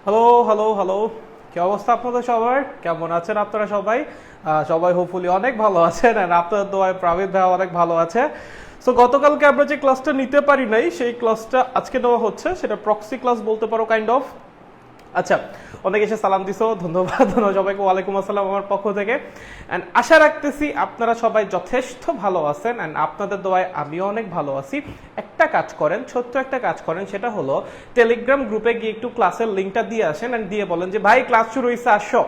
Hello hello hello, কি অবস্থা আপনাদের সবার? কেমন আছেন আপনারা সবাই? সবাই হোপফুলি অনেক ভালো আছেন, আর আপনাদের দোয়ায় প্রাবিদ ভাই অনেক ভালো আছে। সো গতকালকে আমরা যে ক্লাসটা নিতে পারি নাই, সেই ক্লাসটা আজকে নেওয়া হচ্ছে। সেটা প্রক্সি ক্লাস বলতে পারো, কাইন্ড অফ। আচ্ছা, অনেকে এসে সালাম দিছো, ধন্যবাদ সবাইকে। ওয়ালাইকুম আসসালাম আমার পক্ষ থেকে। অ্যান্ড আশা রাখতেছি আপনারা সবাই যথেষ্ট ভালো আছেন, অ্যান্ড আপনাদের দোয়ায় আমিও অনেক ভালো আছি। একটা কাজ করেন, ছোট্ট একটা কাজ করেন, সেটা হলো টেলিগ্রাম গ্রুপে গিয়ে একটু ক্লাসের লিঙ্কটা দিয়ে আসেন, অ্যান্ড দিয়ে বলেন যে ভাই ক্লাস শুরু হয়েছে, আসো।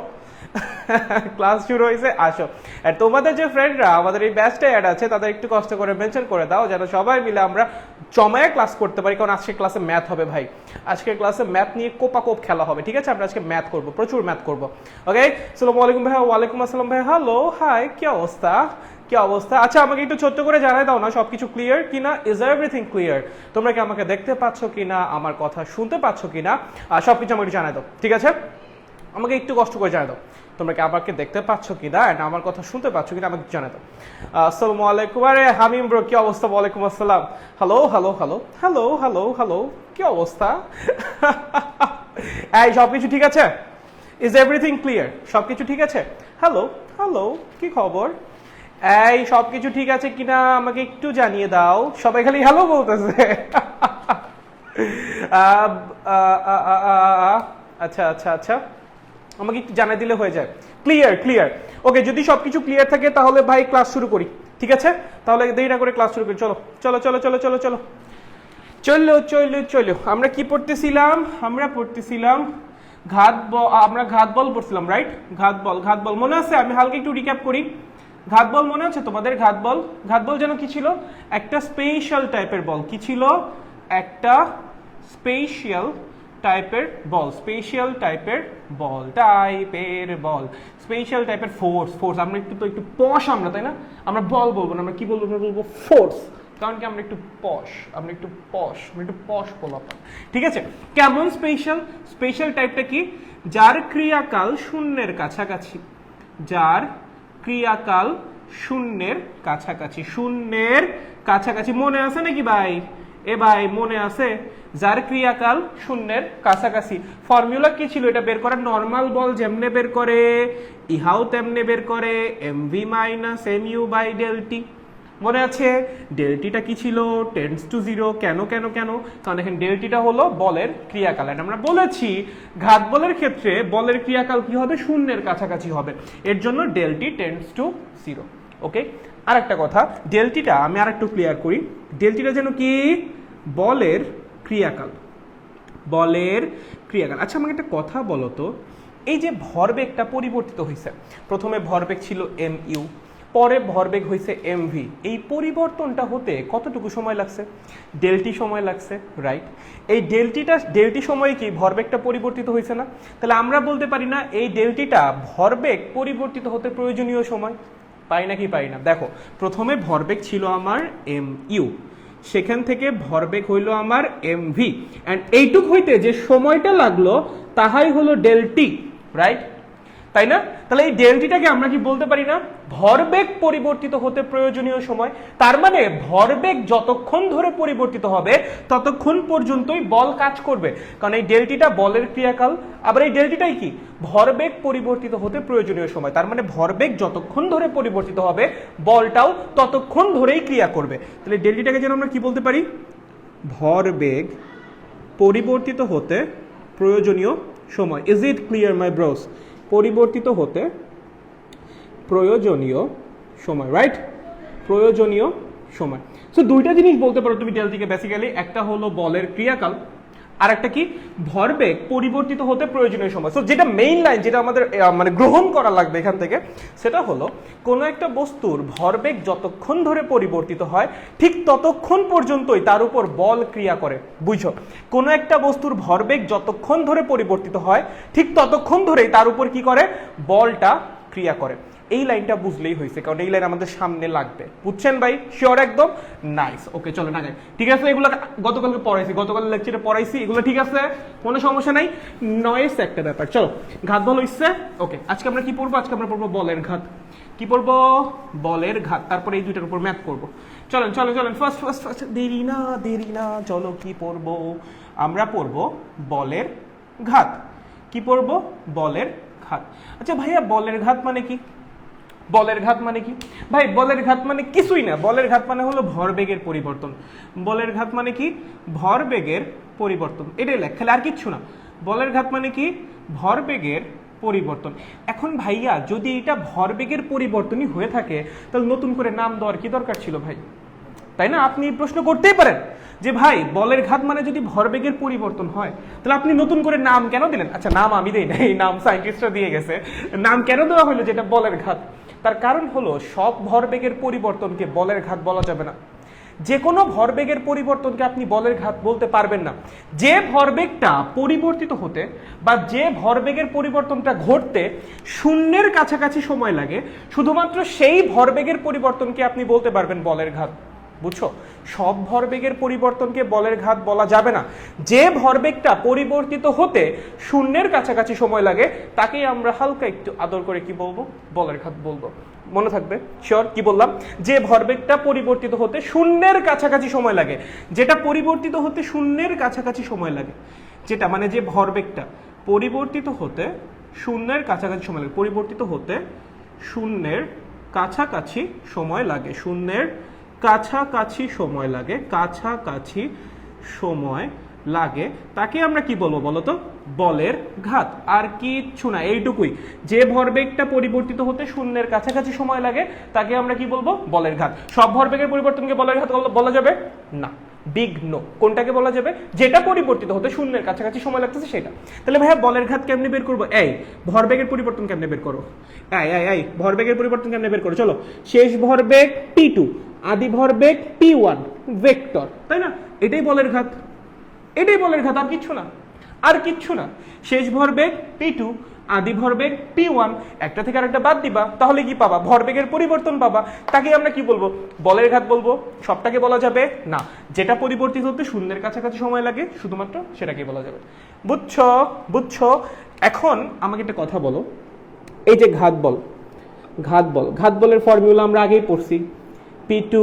ক্লাস শুরু হয়েছে, আসো। আর তোমাদের যে ফ্রেন্ডরা আমাদের এই ব্যাচটা অ্যাড আছে, তাদের একটু কষ্ট করে মেনশন করে দাও, যেন সবাই মিলে আমরা জমায়ে ক্লাস করতে পারি। কারণ আজকে ক্লাসে ম্যাথ হবে ভাই, আজকে ক্লাসে ম্যাথ নিয়ে কোপাকোপ খেলা হবে, ঠিক আছে? আমরা আজকে ম্যাথ করবো, প্রচুর ম্যাথ করবো। ওকে, আসসালামু আলাইকুম ভাই। ওয়ালাইকুম আসসালাম ভাই। হ্যালো, হাই, কি অবস্থা? কি অবস্থা? আচ্ছা, আমাকে একটু ছোট্ট করে জানাই দাও না, সবকিছু ক্লিয়ার কিনা? Is everything clear? তোমরা কি আমাকে দেখতে পাচ্ছ কিনা, আমার কথা শুনতে পাচ্ছ কিনা, সবকিছু আমাকে জানাই দাও, ঠিক আছে? আমাকে একটু কষ্ট করে জানাই দাও, তোমরা কি আমাকে দেখতে পাচ্ছ কিনা, এন্ড আমার কথা শুনতে পাচ্ছ কিনা, আমাকে জানাই দাও। আসসালামু আলাইকুম। আরে হামিম ব্রো, কি অবস্থা? ওয়ালাইকুম আসসালাম। Hello hello hello hello hello hello, কি অবস্থা? এই সবকিছু ঠিক আছে? Is everything clear? সবকিছু ঠিক আছে? হ্যালো হ্যালো, কি খবর? এই সবকিছু ঠিক আছে কিনা আমাকে একটু জানিয়ে দাও। সবাই খালি হ্যালো বলতেছে। আচ্ছা আচ্ছা আচ্ছা, আমাকে একটু জানিয়ে দিলে হয়ে যায়। ক্লিয়ার ক্লিয়ার, ওকে। যদি সবকিছু ক্লিয়ার থাকে তাহলে ভাই ক্লাস শুরু করি, ঠিক আছে? তাহলে দেরি না করে ক্লাস শুরু করি। চলো চলো চলো চলো চলো চলো চলো চলো চলো। আমরা কি পড়তেছিলাম? আমরা পড়তেছিলাম আমরা ঘাত বল পড়ছিলাম, রাইট? ঘাত বল, ঘাত বল মনে আছে? আমি হালকা একটু রিক্যাপ করি। ঘাত বল মনে আছে তোমাদের? ঘাত বল, ঘাত বল যেন কি ছিল? একটা স্পেশাল টাইপের বল। কি ছিল? একটা স্পেশাল টাইপের বল, স্পেশাল টাইপের বল, টাইপের বল, স্পেশাল টাইপের ফোর্স। ফোর্স আমরা একটু তো একটু পশ আমরা, তাই না? আমরা বল বলবো না, আমরা কি বলবো? আমরা বলবো ফোর্স। কারণ কি আমরা একটু পশ, আমরা একটু পশ, আমরা একটু পশ বলতাম, ঠিক আছে? কেমন স্পেশাল? স্পেশাল টাইপটা কি? যার ক্রিয়াকাল শূন্যের কাছাকাছি, যার ক্রিয়াকাল শূন্যের কাছাকাছি, শূন্যের কাছাকাছি। মনে আছে নাকি ভাই? এ ভাই মনে আছে? যার ক্রিয়াকাল শূন্যের কাছাকাছি। ফর্মুলা কি ছিল এটা বের করার? নর্মাল বল যেমনে বের করে, ইহাও তেমনে বের করে, MV minus MU by del T. মনে আছে? ডেলটিটা কি ছিল? Tends to zero. কেন কেন কেন? কারণ এখানে ডেলটিটা হলো বলের ক্রিয়াকাল। আমরা বলেছি ঘাত বলের ক্ষেত্রে বলের ক্রিয়াকাল কি হবে? শূন্যের কাছাকাছি হবে, এর জন্য ডেলটি টেন্ডস টু জিরো। ওকে, আর একটা কথা, ডেলটিটা আমি আর একটু ক্লিয়ার করি। ডেলটিটা যেন কি? বলের ক্রিয়াকাল, বলের ক্রিয়াকাল। আচ্ছা, আমাকে একটা কথা বলো তো, এই যে ভরবেগটা পরিবর্তিত হয়েছে, প্রথমে ভরবেগ ছিল এম ইউ, পরে ভরবেগ হয়েছে এমভি, এই পরিবর্তনটা হতে কতটুকু সময় লাগছে? ডেলটি সময় লাগছে, রাইট? এই ডেলটি সময়ে কি ভরবেগটা পরিবর্তিত হয়েছে না? তাহলে আমরা বলতে পারি না এই ডেলটিটা ভরবেগ পরিবর্তিত হতে প্রয়োজনীয় সময়? পাই নাকি পাই না? দেখো, প্রথমে ভরবেগ ছিল আমার এম ইউ, সেখান থেকে ভরবেগ হইল আমার এমভি, অ্যান্ড এইটুক হইতে যে সময়টা লাগলো তাহাই হলো ডেলটি, রাইট? তাই না? তাহলে এই ডেলটিটাকে আমরা কি বলতে পারি না ভরবেগ পরিবর্তিত হতে প্রয়োজনীয় সময়? তার মানে ভরবেগ যতক্ষণ ধরে পরিবর্তিত হবে ততক্ষণ পর্যন্তই বল কাজ করবে, কারণ এই ডেলটিটা বলের ক্রিয়াকাল, আবার এই ডেলটিটাই কি? ভরবেগ পরিবর্তিত হতে প্রয়োজনীয় সময়। তার মানে ভরবেগ যতক্ষণ ধরে পরিবর্তিত হবে বলটাও ততক্ষণ ধরেই ক্রিয়া করবে। তাহলে ডেলটিটাকে যেন আমরা কি বলতে পারি? ভরবেগ পরিবর্তিত হতে প্রয়োজনীয় সময়। Is it clear my bros? পরিবর্তিত হতে প্রয়োজনীয় সময়, রাইট? প্রয়োজনীয় সময়। সো দুইটা জিনিস বলতে পারো তুমি ডেলটিকে বেসিক্যালি, একটা হলো বলের ক্রিয়াকাল, আর একটা কি? ভরবেগ পরিবর্তিত হতে প্রয়োজনীয় সময়। সো যেটা মেইন লাইন, যেটা আমাদের মানে গ্রহণ করা লাগবে এখান থেকে, সেটা হলো কোনো একটা বস্তুর ভরবেগ যতক্ষণ ধরে পরিবর্তিত হয় ঠিক ততক্ষণ পর্যন্তই তার উপর বল ক্রিয়া করে। বুঝছো? কোনো একটা বস্তুর ভরবেগ যতক্ষণ ধরে পরিবর্তিত হয় ঠিক ততক্ষণ ধরেই তার উপর কি করে? বলটা ক্রিয়া করে। এই লাইনটা বুঝলেই হয়েছে, কারণ এই লাইন আমাদের সামনে লাগবে। বুঝছেন ভাই? শিওর? একদম নাইস। ওকে, চলো না, ঠিক আছে। এগুলো গতকালকে পড়াইছি, গতকাল লেকচারে পড়াইছি, এগুলো ঠিক আছে, কোনো সমস্যা নাই। নয়েস একটা ব্যাপার। চলো, ঘাত বল হইছে। ওকে, আজকে আমরা কি পড়বো? আজকে আমরা পড়বো বলের ঘাত। কি পড়বো? বলের ঘাত। তারপরে এই দুইটার উপর ম্যাথ করবো। চলেন চলেন চলেন, ফার্স্ট ফার্স্ট ফার্স্ট, দেরি না, চলো কি পড়বো? আমরা পড়বো বলের ঘাত। কি পড়বো? বলের ঘাত। আচ্ছা ভাইয়া বলের ঘাত মানে কি? বলের ঘাত মানে কি ভাই? বলের ঘাত মানে কিছুই না, বলের ঘাত মানে হলো ভরবেগের পরিবর্তন। বলের ঘাত মানে কি? ভরবেগের পরিবর্তন, এটাই লেখ, খালি আর কিচ্ছু না। বলের ঘাত মানে কি? ভরবেগের পরিবর্তন। এখন ভাইয়া যদি এটা ভরবেগের পরিবর্তনই হয়ে থাকে তাহলে নতুন করে নাম দেওয়ার কি দরকার ছিল ভাই? তাই না? আপনি প্রশ্ন করতেই পারেন যে ভাই বলের ঘাত মানে যদি ভরবেগের পরিবর্তন হয় তাহলে আপনি নতুন করে নাম কেন দিলেন? আচ্ছা নাম আমি দেই না, এই নাম সায়েন্টিস্টরা দিয়ে গেছে। নাম কেন দেওয়া হলো যেটা বলের ঘাত? তার কারণ হলো সব ভরবেগের পরিবর্তনকে বলের ঘাত বলা যাবে না। যে কোনো ভরবেগের পরিবর্তনকে আপনি বলের ঘাত বলতে পারবেন না। যে ভরবেগটা পরিবর্তিত হতে বা যে ভরবেগের পরিবর্তনটা ঘটতে শূন্যের কাছাকাছি সময় লাগে, শুধুমাত্র সেই ভরবেগের পরিবর্তনকে আপনি বলতে পারবেন বলের ঘাত। বুঝছো? সব ভরবেগের পরিবর্তনকে বলের ঘাত বলা যাবে না। যে ভরবেগটা পরিবর্তিত হতে শূন্যের কাছাকাছি সময় লাগে তাকেই আমরা হালকা একটু আদর করে কি বলবো? বলের ঘাত বলবো। মনে থাকবে? শিওর? কি বললাম? যে ভরবেগটা পরিবর্তিত হতে শূন্যের কাছাকাছি সময় লাগে, যেটা পরিবর্তিত হতে শূন্যের কাছাকাছি সময় লাগে, যেটা মানে যে ভরবেগটা পরিবর্তিত হতে শূন্যের কাছাকাছি সময় লাগে, পরিবর্তিত হতে শূন্যের কাছাকাছি সময় লাগে, শূন্যের কাছাকাছি সময় লাগে, কাছাকাছি সময় লাগে, তাকে আমরা কি বলবো বলতো? বলের ঘাত। আর কিচ্ছু না, এইটুকুই। যে ভরবেগটা পরিবর্তিত হতে শূন্যের কাছাকাছি সময় লাগে তাকে আমরা কি বলবো? বলের ঘাত। সব ভরবেগের পরিবর্তনকে বলের ঘাত বলা যাবে না। Big no. কোনটাকে বলা যাবে? যেটা পরিবর্তিত হতে শূন্যের কাছাকাছি সময় লাগতেছে সেটা। তাহলে ভাইয়া বলের ঘাত কেমনে বের করবো? এই ভরবেগের পরিবর্তন কেমনে বের করো? এই ভরবেগের পরিবর্তন কেমনে বের করো? চলো, শেষ ভরবেগ P2, আদি ভরবেগ P1, ভেক্টর, তাই না? এটাই বলের ঘাত, এটাই বলের ঘাত, আর কিচ্ছু না, আর কিচ্ছু না। শেষ ভরবেগ P2, আদি ভরবেগ P1, একটা থেকে আরেকটা বাদ দিবা, তাহলে কি পাবা? ভরবেগের পরিবর্তন পাবা। তাকে আমরা কি বলবো? বলের ঘাত বলবো। সবটাকে বলা যাবে না, যেটা পরিবর্তিত হতে শূন্যের কাছাকাছি সময় লাগে শুধুমাত্র সেটাকে বলা যাবে। বুঝছো? বুঝছো? এখন আমাকে একটা কথা বলো, এই যে ঘাত বল, ঘাত বল, ঘাত বলের ফর্মুলা আমরা আগেই পড়ছি। P2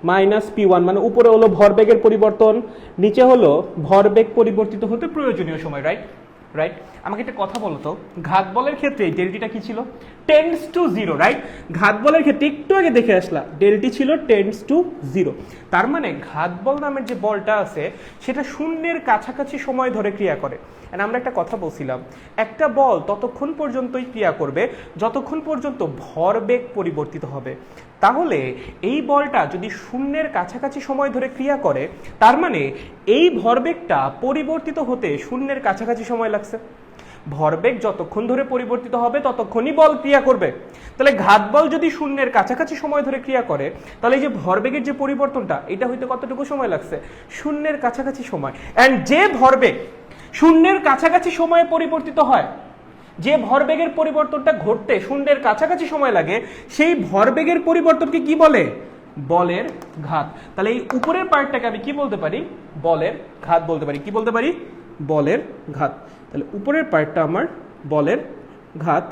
মাইনাস P1 মানে উপরে হলো ভরবেগের পরিবর্তন, নিচে হলো ভরবেগ পরিবর্তিত হতে প্রয়োজনীয় সময়, রাইট? রাইট। আমাকে একটা কথা বলো তো, ঘাত বলের ক্ষেত্রে ডেলটিটা কি ছিল? Tends to zero, right? ঘাত বলের ক্ষেত্রে একটু আগে দেখে আসলা ডেলটি ছিল টেন্ডস টু জিরো। তার মানে ঘাত বল নামের যে বলটা আছে সেটা শূন্যের কাছাকাছি সময় ধরে ক্রিয়া করে। আমরা একটা কথা বলছিলাম, একটা বল ততক্ষণ পর্যন্তই ক্রিয়া করবে যতক্ষণ পর্যন্ত ভরবেগ পরিবর্তিত হবে। তাহলে এই বলটা যদি শূন্যের কাছাকাছি সময় ধরে ক্রিয়া করে তার মানে এই ভরবেগটা পরিবর্তিত হতে শূন্যের কাছাকাছি সময় লাগছে। ভরবেগ যতক্ষণ ধরে পরিবর্তিত হবে ততক্ষণই বল ক্রিয়া করবে। তাহলে ঘাত বল যদি শূন্যের কাছাকাছি সময় ধরে ক্রিয়া করে তাহলে এই যে ভরবেগের যে পরিবর্তনটা এটা হইতে কতটুকু সময় লাগছে? শূন্যের কাছাকাছি সময়। এন্ড যে ভরবেগ শূন্যের কাছাকাছি সময়ে পরিবর্তিত হয়, যে ভরবেগের পরিবর্তনটা ঘটতে শূন্যের কাছাকাছি সময় লাগে, সেই ভরবেগের পরিবর্তনকে কি বলে? বলের ঘাত। তাহলে এই উপরের পার্টটাকে আমি কি বলতে পারি? বলের ঘাত বলতে পারি। কি বলতে পারি? বলের ঘাত। তাহলে উপরের পার্টটা আমার বলের ঘাত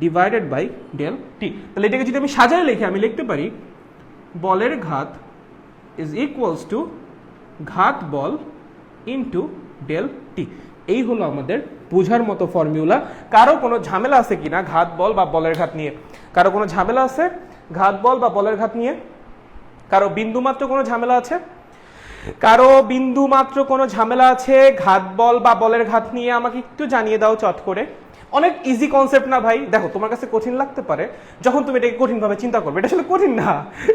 ডিভাইডেড বাই ডেল টি। তাহলে এটাকে যদি আমি সাজায় লিখি আমি লিখতে পারি বলের ঘাত ইজ ইকুয়ালস টু ঘাত বল ইন্টু ডেল টি। এই হলো আমাদের বোঝার মতো ফর্মুলা। কারো কোনো ঝামেলা আছে কিনা ঘাত বল বা বলের ঘাত নিয়ে? কারো কোনো ঝামেলা আছে ঘাত বল বা বলের ঘাত নিয়ে? কারো বিন্দু মাত্র কোনো ঝামেলা আছে? কারো বিন্দু মাত্র কোনো ঝামেলা আছে ঘাত বল বা বলের ঘাত নিয়ে? আমাকে একটু জানিয়ে দাও চট করে। অনেক ইজি কনসেপ্ট না ভাই? দেখো তোমার কাছে কঠিন লাগতে পারে যখন তুমি এটাকে কঠিনভাবে চিন্তা করবে, এটা আসলে কঠিন না,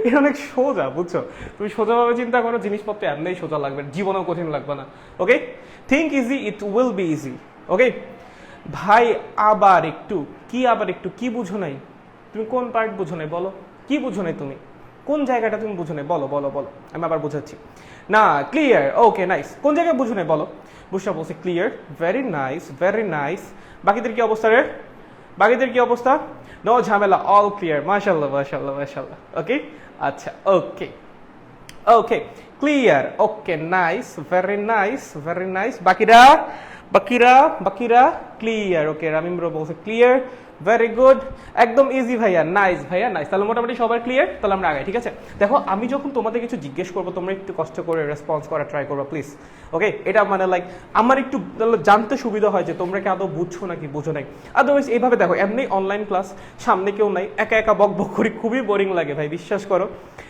এটা অনেক সোজা, বুঝছো? তুমি সোজাভাবে চিন্তা করো, জিনিসপত্র এমনিই সোজা লাগবে, জীবনেও কঠিন লাগবে না। Okay, think easy, it will be easy. Okay ভাই, আবার একটু কি বুঝো নাই? তুমি কোন পার্ট বুঝো নাই বলো? কি বুঝো নাই তুমি? কোন জায়গাটা তুমি বুঝো নাই? বলো বলো বলো, আমি আবার বোঝাচ্ছি। না ক্লিয়ার, ওকে নাইস। কোন জায়গায় বুঝো নাই বলো? বুঝা বলছি clear, very nice very nice. বাকিদের কি অবস্থা রে? বাকিদের কি অবস্থা? নো ঝামেলা, অল ক্লিয়ার, মাশাআল্লাহ মাশাআল্লাহ মাশাআল্লাহ। ওকে আচ্ছা, okay okay clear, okay nice, very nice very nice. বাকিরা বাকিরা বাকিরা ক্লিয়ার? ওকে রামিম ব্রো বলছে ক্লিয়ার, ভেরি গুড, একদম ইজি ভাইয়া, নাইস ভাইয়া, নাইস। তাহলে মোটামুটি সবার ক্লিয়ার, তাহলে আমরা আগাই, ঠিক আছে? দেখো আমি যখন তোমাদের কিছু জিজ্ঞেস করবো তোমরা একটু কষ্ট করে রেসপন্স করা ট্রাই করবা প্লিজ, ওকে? এটা মানে লাইক আমার একটু জানতে সুবিধা হয় যে তোমরা কি আদৌ বুঝছো নাকি বুঝো নাই। আদারওয়াইজ এইভাবে দেখো, এমনি অনলাইন ক্লাস, সামনে কেউ নাই, একা একা বক বক করি, খুবই বোরিং লাগে ভাই, বিশ্বাস করো।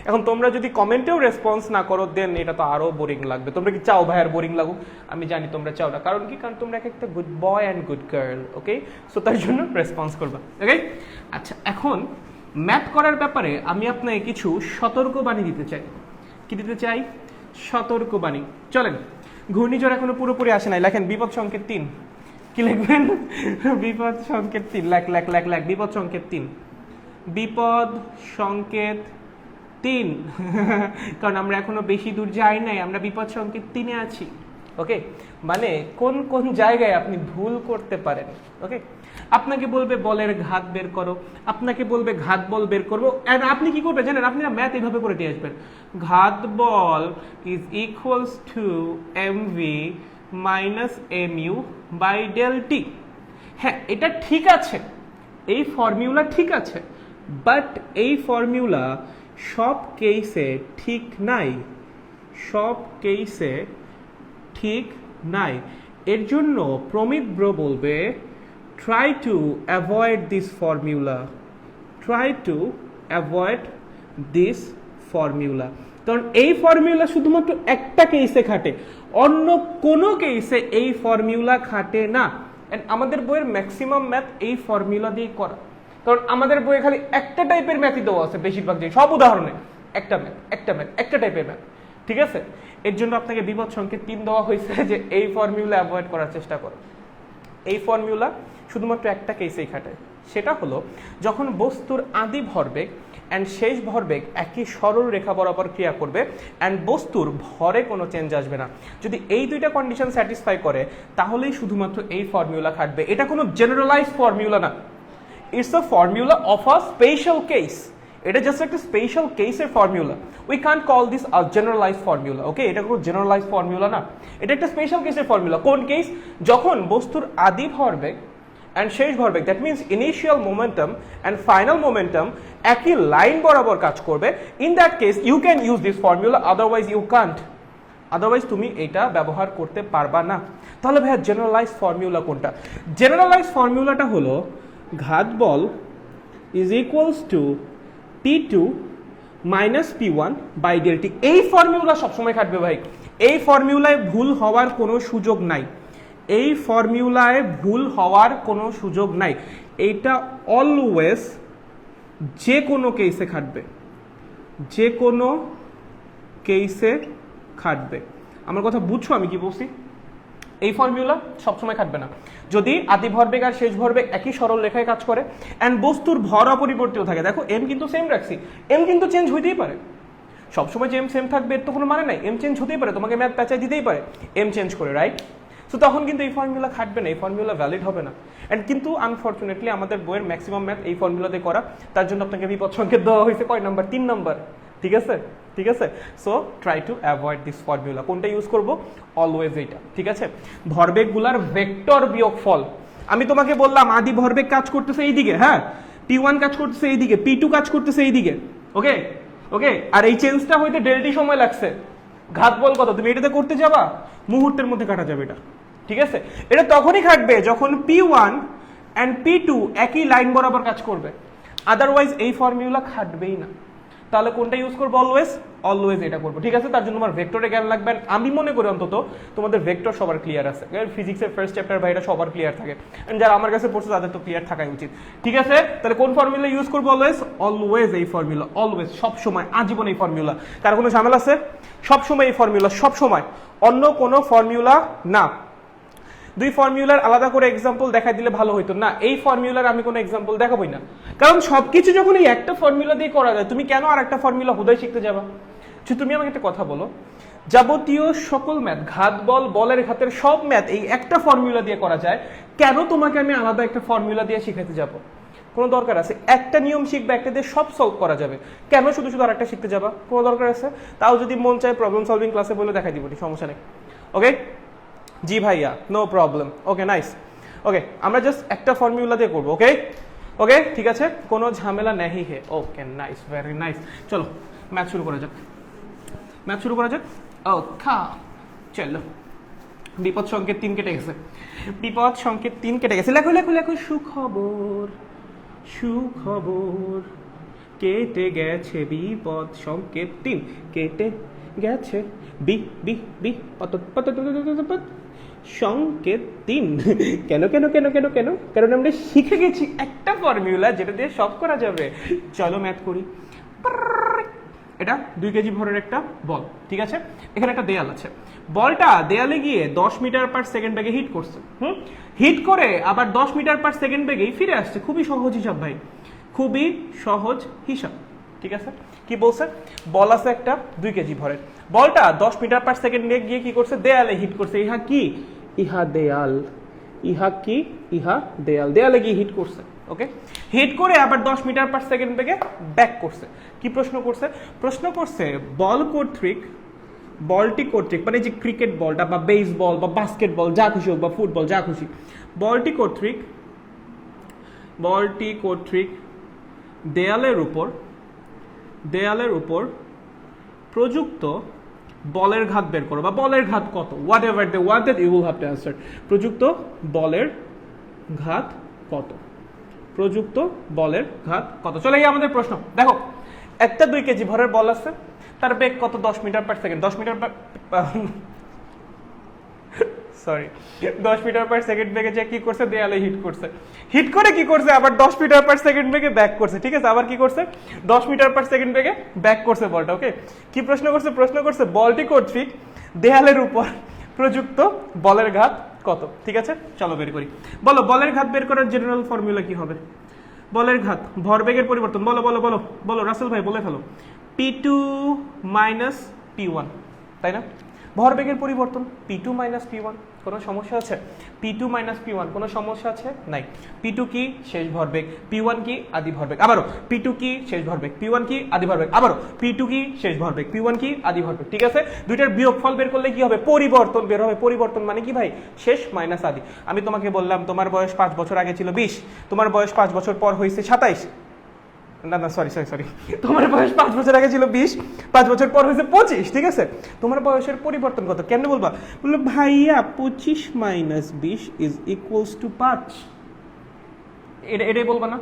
এখন তোমরা যদি কমেন্টেও রেসপন্স না করো দেন এটা তো আরো বোরিং লাগবে। তোমরা কি চাও ভাই আর বোরিং লাগুক? আমি জানি তোমরা চাও না, কারণ কি, কারণ তোমরা একটা good boy and good girl, okay? So তার জন্য রেসপন্স করবা, ওকে? আচ্ছা, এখন ম্যাথ করার ব্যাপারে আমি আপনাকে কিছু সতর্কবাণী দিতে চাই। কি দিতে চাই? সতর্কবাণী। চলেন, ঘূর্ণিঝড় এখনো পুরোপুরি আসে নাই, লেখেন বিপদ সংকেত 3। কি লিখবেন? বিপদ সংকেত 3, লেখ বিপদ সংকেত 3, বিপদ সংকেত 3। কারণ আমরা এখনো বেশি দূর যাই নাই, আমরা বিপদ সংকেত 3-এ আছি, ওকে? মানে কোন কোন জায়গায় আপনি ভুল করতে পারেন, ওকে? আপনাকে বলবে বলের ঘাত বের করো, আপনাকে বলবে ঘাত বল বের করবো, এন্ড আপনি কি করবেন জানেন? আপনি না ম্যাথ এইভাবে করে দিয়ে আসবেন, ঘাত বল is equals to MV minus MU by del T. হ্যাঁ, এটা ঠিক আছে, এই ফর্মুলা ঠিক আছে, বাট এই ফর্মুলা সব কেসে ঠিক নাই, সব কেসে ঠিক নাই। এর জন্য প্রমিত ব্রো বলবে try to avoid this formula, try to avoid this formula। কারণ এই ফর্মুলা শুধুমাত্র একটা কেসে খাটে, অন্য কোনো কেসে এই ফর্মুলা খাটে না। এন্ড আমাদের বইয়ের ম্যাক্সিমাম ম্যাথ এই ফর্মুলা দিয়ে করা, কারণ আমাদের বইয়ে খালি একটা টাইপের ম্যাথই দেওয়া আছে, বেশিরভাগ যে সব উদাহরণে একটা ম্যাথ, একটা টাইপের ম্যাথ, ঠিক আছে? এর জন্য আপনাকে বিপদ সংকেত 3 দেওয়া হয়েছে যে এই ফর্মুলা অ্যাভয়েড করার চেষ্টা করো। এই ফর্মুলা শুধুমাত্র একটা কেসেই খাটায়, সেটা হলো যখন বস্তুর আদি ভরবেগ অ্যান্ড শেষ ভরবেগ একই সরল রেখা বরাবর ক্রিয়া করবে অ্যান্ড বস্তুর ভরে কোনো চেঞ্জ আসবে না। যদি এই দুইটা কন্ডিশন স্যাটিসফাই করে তাহলেই শুধুমাত্র এই ফর্মুলা খাটবে। এটা কোনো জেনারেলাইজ ফর্মুলা না, it's a formula of a special case. এটা জাস্ট একটা স্পেশাল কেসের formula, we can't call this a generalise formula, okay? এটা কোনো জেনারেলাইজ ফর্মুলা না, এটা একটা স্পেশাল কেসের ফর্মুলা। কোন কেস? যখন বস্তুর আদি ভরবেগ and শেষ ভরবেগ, that means initial momentum and final momentum একই লাইন বরাবর কাজ করবে, in that case you can use this formula, otherwise you can't, otherwise তুমি এটা ব্যবহার করতে পারবা না। তাহলে ভাইয়া জেনারেলাইজ ফর্মুলা কোনটা? জেনারেলাইজ ফর্মুলাটা হলো ঘাত বল is equals to P2 minus P1 by del T. এই ফর্মুলা সবসময় খাটবে ভাই, এই ফর্মুলায় ভুল হওয়ার কোনো সুযোগ নাই, এই ফর্মুলায় ভুল হওয়ার কোনো সুযোগ নাই। এইটা অলওয়েজ যে কোনো কেসে খাটবে, যে কোনো কেসে খাটবে। আমার কথা বুঝছো আমি কি বলছি? এই ফর্মুলা সবসময় খাটবে না যদি আদি ভরবেগ আর শেষ ভরবেগ একই সরল রেখায় কাজ করে অ্যান্ড বস্তুর ভর অপরিবর্তিত থাকে। দেখো এম কিন্তু সেম রাখছি, এম কিন্তু চেঞ্জ হইতেই পারে, সবসময় যে এম সেম থাকবে এর তো কোনো মানে নাই, এম চেঞ্জ হতেই পারে, তোমাকে ম্যাথ প্যাঁচাই দিতেই পারে এম চেঞ্জ করে, রাইট? সো তখন কিন্তু এই ফর্মুলা খাটবে না, এই ফর্মুলা ভ্যালিড হবে না। অ্যান্ড কিন্তু আনফর্চুনেটলি আমাদের বইয়ের ম্যাক্সিমাম ম্যাথ এই ফর্মুলাতে করা, তার জন্য আপনাকে বিপদ সংকেত দেওয়া হয়েছে কয় নাম্বার? 3 নাম্বার, ঠিক আছে? ঠিক আছে, so try to avoid this formula. কোনটা ইউজ করব? অলওয়েজ এইটা, ঠিক আছে? ভরবেগগুলার ভেক্টর বিয়োগফল। আমি তোমাকে বললাম আদি ভরবেগ কাজ করতেছে এই দিকে, হ্যাঁ, P1 কাজ করতেছে এই দিকে, P2 কাজ করতেছে এই দিকে, ওকে? ওকে, আর এই চেঞ্জটা হইতে ডেল্টি সময় লাগছে। ঘাত বল কত? তুমি এটাতে করতে যাবা, মুহূর্তের মধ্যে কাটা যাবে এটা, ঠিক আছে? এটা তখনই খাটবে যখন P1 অ্যান্ড P2 একই লাইন বরাবর কাজ করবে, আদারওয়াইজ এই ফর্মুলা খাটবেই না। তাহলে কোনটা ইউজ করবো? অলওয়েজ, অলওয়েজ এটা করবো, ঠিক আছে? তার জন্য আমার ভেক্টরে জ্ঞান লাগবে। আমি মনে করি অন্তত তোমাদের ভেক্টর সবার ক্লিয়ার আছে, ফিজিক্সের ফার্স্ট চ্যাপ্টার বা এটা সবার ক্লিয়ার থাকে, যারা আমার কাছে পড়ছে তাদের তো ক্লিয়ার থাকাই উচিত, ঠিক আছে? তাহলে কোন ফর্মুলা ইউজ করবো? অলওয়েজ, অলওয়েজ এই ফর্মুলা, অলওয়েজ, সবসময়, আজীবন এই ফর্মুলা। কার কোনো ঝামেলা আছে? সবসময় এই ফর্মুলা, সবসময়, অন্য কোনো ফর্মুলা না। দুই ফর্মুলার আলাদা করে এক্সাম্পল দেখাই দিলে ভালো হইতো না, এই ফর্মুলার আমি কোনো এক্সাম্পল দেখাবই না, কারণ সবকিছু যখন এই একটা ফর্মুলা দিয়ে করা যায়, তুমি কেন আর একটা ফর্মুলা হুদাই শিখতে যাবা? তুমি আমাকে একটা কথা বলো, যাবতীয় সকল ম্যাথ, ঘাত বল, বলের ঘাতের সব ম্যাথ এই একটা ফর্মুলা দিয়ে করা যায়, কেন তোমাকে আমি আলাদা একটা ফর্মুলা দিয়ে শিখাতে যাব? কোনো দরকার আছে? একটা নিয়ম শিখবে, একটা দিয়ে সব সলভ করা যাবে, কেন শুধু শুধু আরেকটা শিখতে যাবা? কোনো দরকার আছে? তাও যদি মন চায় প্রবলেম সলভিং ক্লাসে বলে দেখাই দিব, সমস্যা নেই, ওকে? জি ভাইয়া, নো প্রবলেম, ওকে, নাইস। ওকে, আমরা জাস্ট একটা ফর্মুলা দিয়ে করবো, ওকে? ওকে ঠিক আছে, কোনো ঝামেলা নেই হে। Okay nice, very nice. চলো ম্যাথ শুরু করা যাক, ম্যাথ শুরু করা যাক। ও খা চলো, বিপদ সংকেত 3 কেটে গেছে, বিপদ সংকেত 3 কেটে গেছে। লেখো লেখো লেখো, সুখবর সুখবর, কেটে গেছে বিপদ সংকেত 3, কেটে গেছে বি বি বি পত পত সংকেত 3। কেন কেন কেন কেন কেন? কারণ আমরা শিখে গেছি একটা ফর্মুলা যেটা দিয়ে সব করা যাবে। চলো ম্যাথ করি। এটা 2 কেজি ভরের একটা বল, ঠিক আছে? এখানে একটা দেয়াল আছে, বলটা দেয়ালে গিয়ে 10 মিটার পার সেকেন্ড বেগে হিট করছে। হিট করে আবার 10 মিটার পার সেকেন্ড বেগেই ফিরে আসছে। খুবই সহজ হিসাব ভাই, খুবই সহজ হিসাব, ঠিক আছে? কি বলছে? বল আছে একটা 2 কেজি ভরের, বলটা 10 মিটার পার সেকেন্ডে গিয়ে কি করছে? দেয়ালে হিট করছে। ইহা কি? ইহা দেয়াল। ইহা কি? ইহা দেয়াল। দেয়ালে গিয়ে হিট করছে, ওকে? হিট করে আবার 10 মিটার পার সেকেন্ড বেগে ব্যাক করছে। কি প্রশ্ন করছে? প্রশ্ন করছে বল কর্তৃক, বলটি কর্তৃক, মানে যে ক্রিকেট বলটা বা বেসবল বা বাস্কেটবল যা খুশি হোক বা ফুটবল যা খুশি, বলটি কর্তৃক, বলটি কর্তৃক দেয়ালের উপর, দেয়ালের উপর প্রযুক্ত বলের ঘাত বের করো, বা বলের ঘাত কত, whatever they wanted you will have to answer. প্রযুক্ত বলের ঘাত কত? প্রযুক্ত বলের ঘাত কত? চলে গিয়ে আমাদের প্রশ্ন। দেখো একটা 2 কেজি ভরের বল আছে, তার বেগ কত? 10 metre per second. 10 metre sorry 10 metre per second বেগে যে কি করছে? দেয়ালে হিট করছে। হিট করে কি করছে? আবার 10 মিটার পার সেকেন্ড বেগে ব্যাক করছে, ঠিক আছে? আবার কি করছে? 10 মিটার পার সেকেন্ড বেগে ব্যাক করছে বলটা, ওকে? কি প্রশ্ন করছে? প্রশ্ন করছে বলটি কর্তৃক দেয়ালের উপর প্রযুক্ত বলের ঘাত কত, ঠিক আছে? চলো বের করি। বলো বলের ঘাত বের করার জেনারেল ফর্মুলা কি হবে? বলের ঘাত, ভরবেগের পরিবর্তন। বলো বলো বলো বলো, রাসেল ভাই বলে ফেলো। P2 মাইনাস P1, তাই না? ভরবেগের পরিবর্তন P2 মাইনাস P1, কোনো সমস্যা আছে? P2 মাইনাস P1 কোনো সমস্যা আছে? নাই। P2 কি? শেষ ভরবেগ। P1 কি? আদি ভরবেগ। আবারও P2 কি? শেষ ভরবেগ। P1 কি? আদি ভরবেগ। আবারও P2 কি? শেষ ভরবেগ। P1 কি? আদি ভরবেগ, ঠিক আছে? দুইটার বিয়োগফল বের করলে কি হবে? পরিবর্তন বের হবে। পরিবর্তন মানে কি ভাই? শেষ মাইনাস আদি। আমি তোমাকে বললাম তোমার বয়স 5 বছর আগে ছিল 20, তোমার বয়স 5 বছর পর হয়েছে 27। না না সরি সরি সরি, তোমার বয়স 5 বছর আগে ছিল 20, 5 বছর পর হয়েছে 25, ঠিক আছে? তোমার বয়সের পরিবর্তন কত? কেমনে বলবা? বললো ভাইয়া 25 মাইনাস 20 ইজ ইকুয়ালস টু 5। এটাই বলবা না?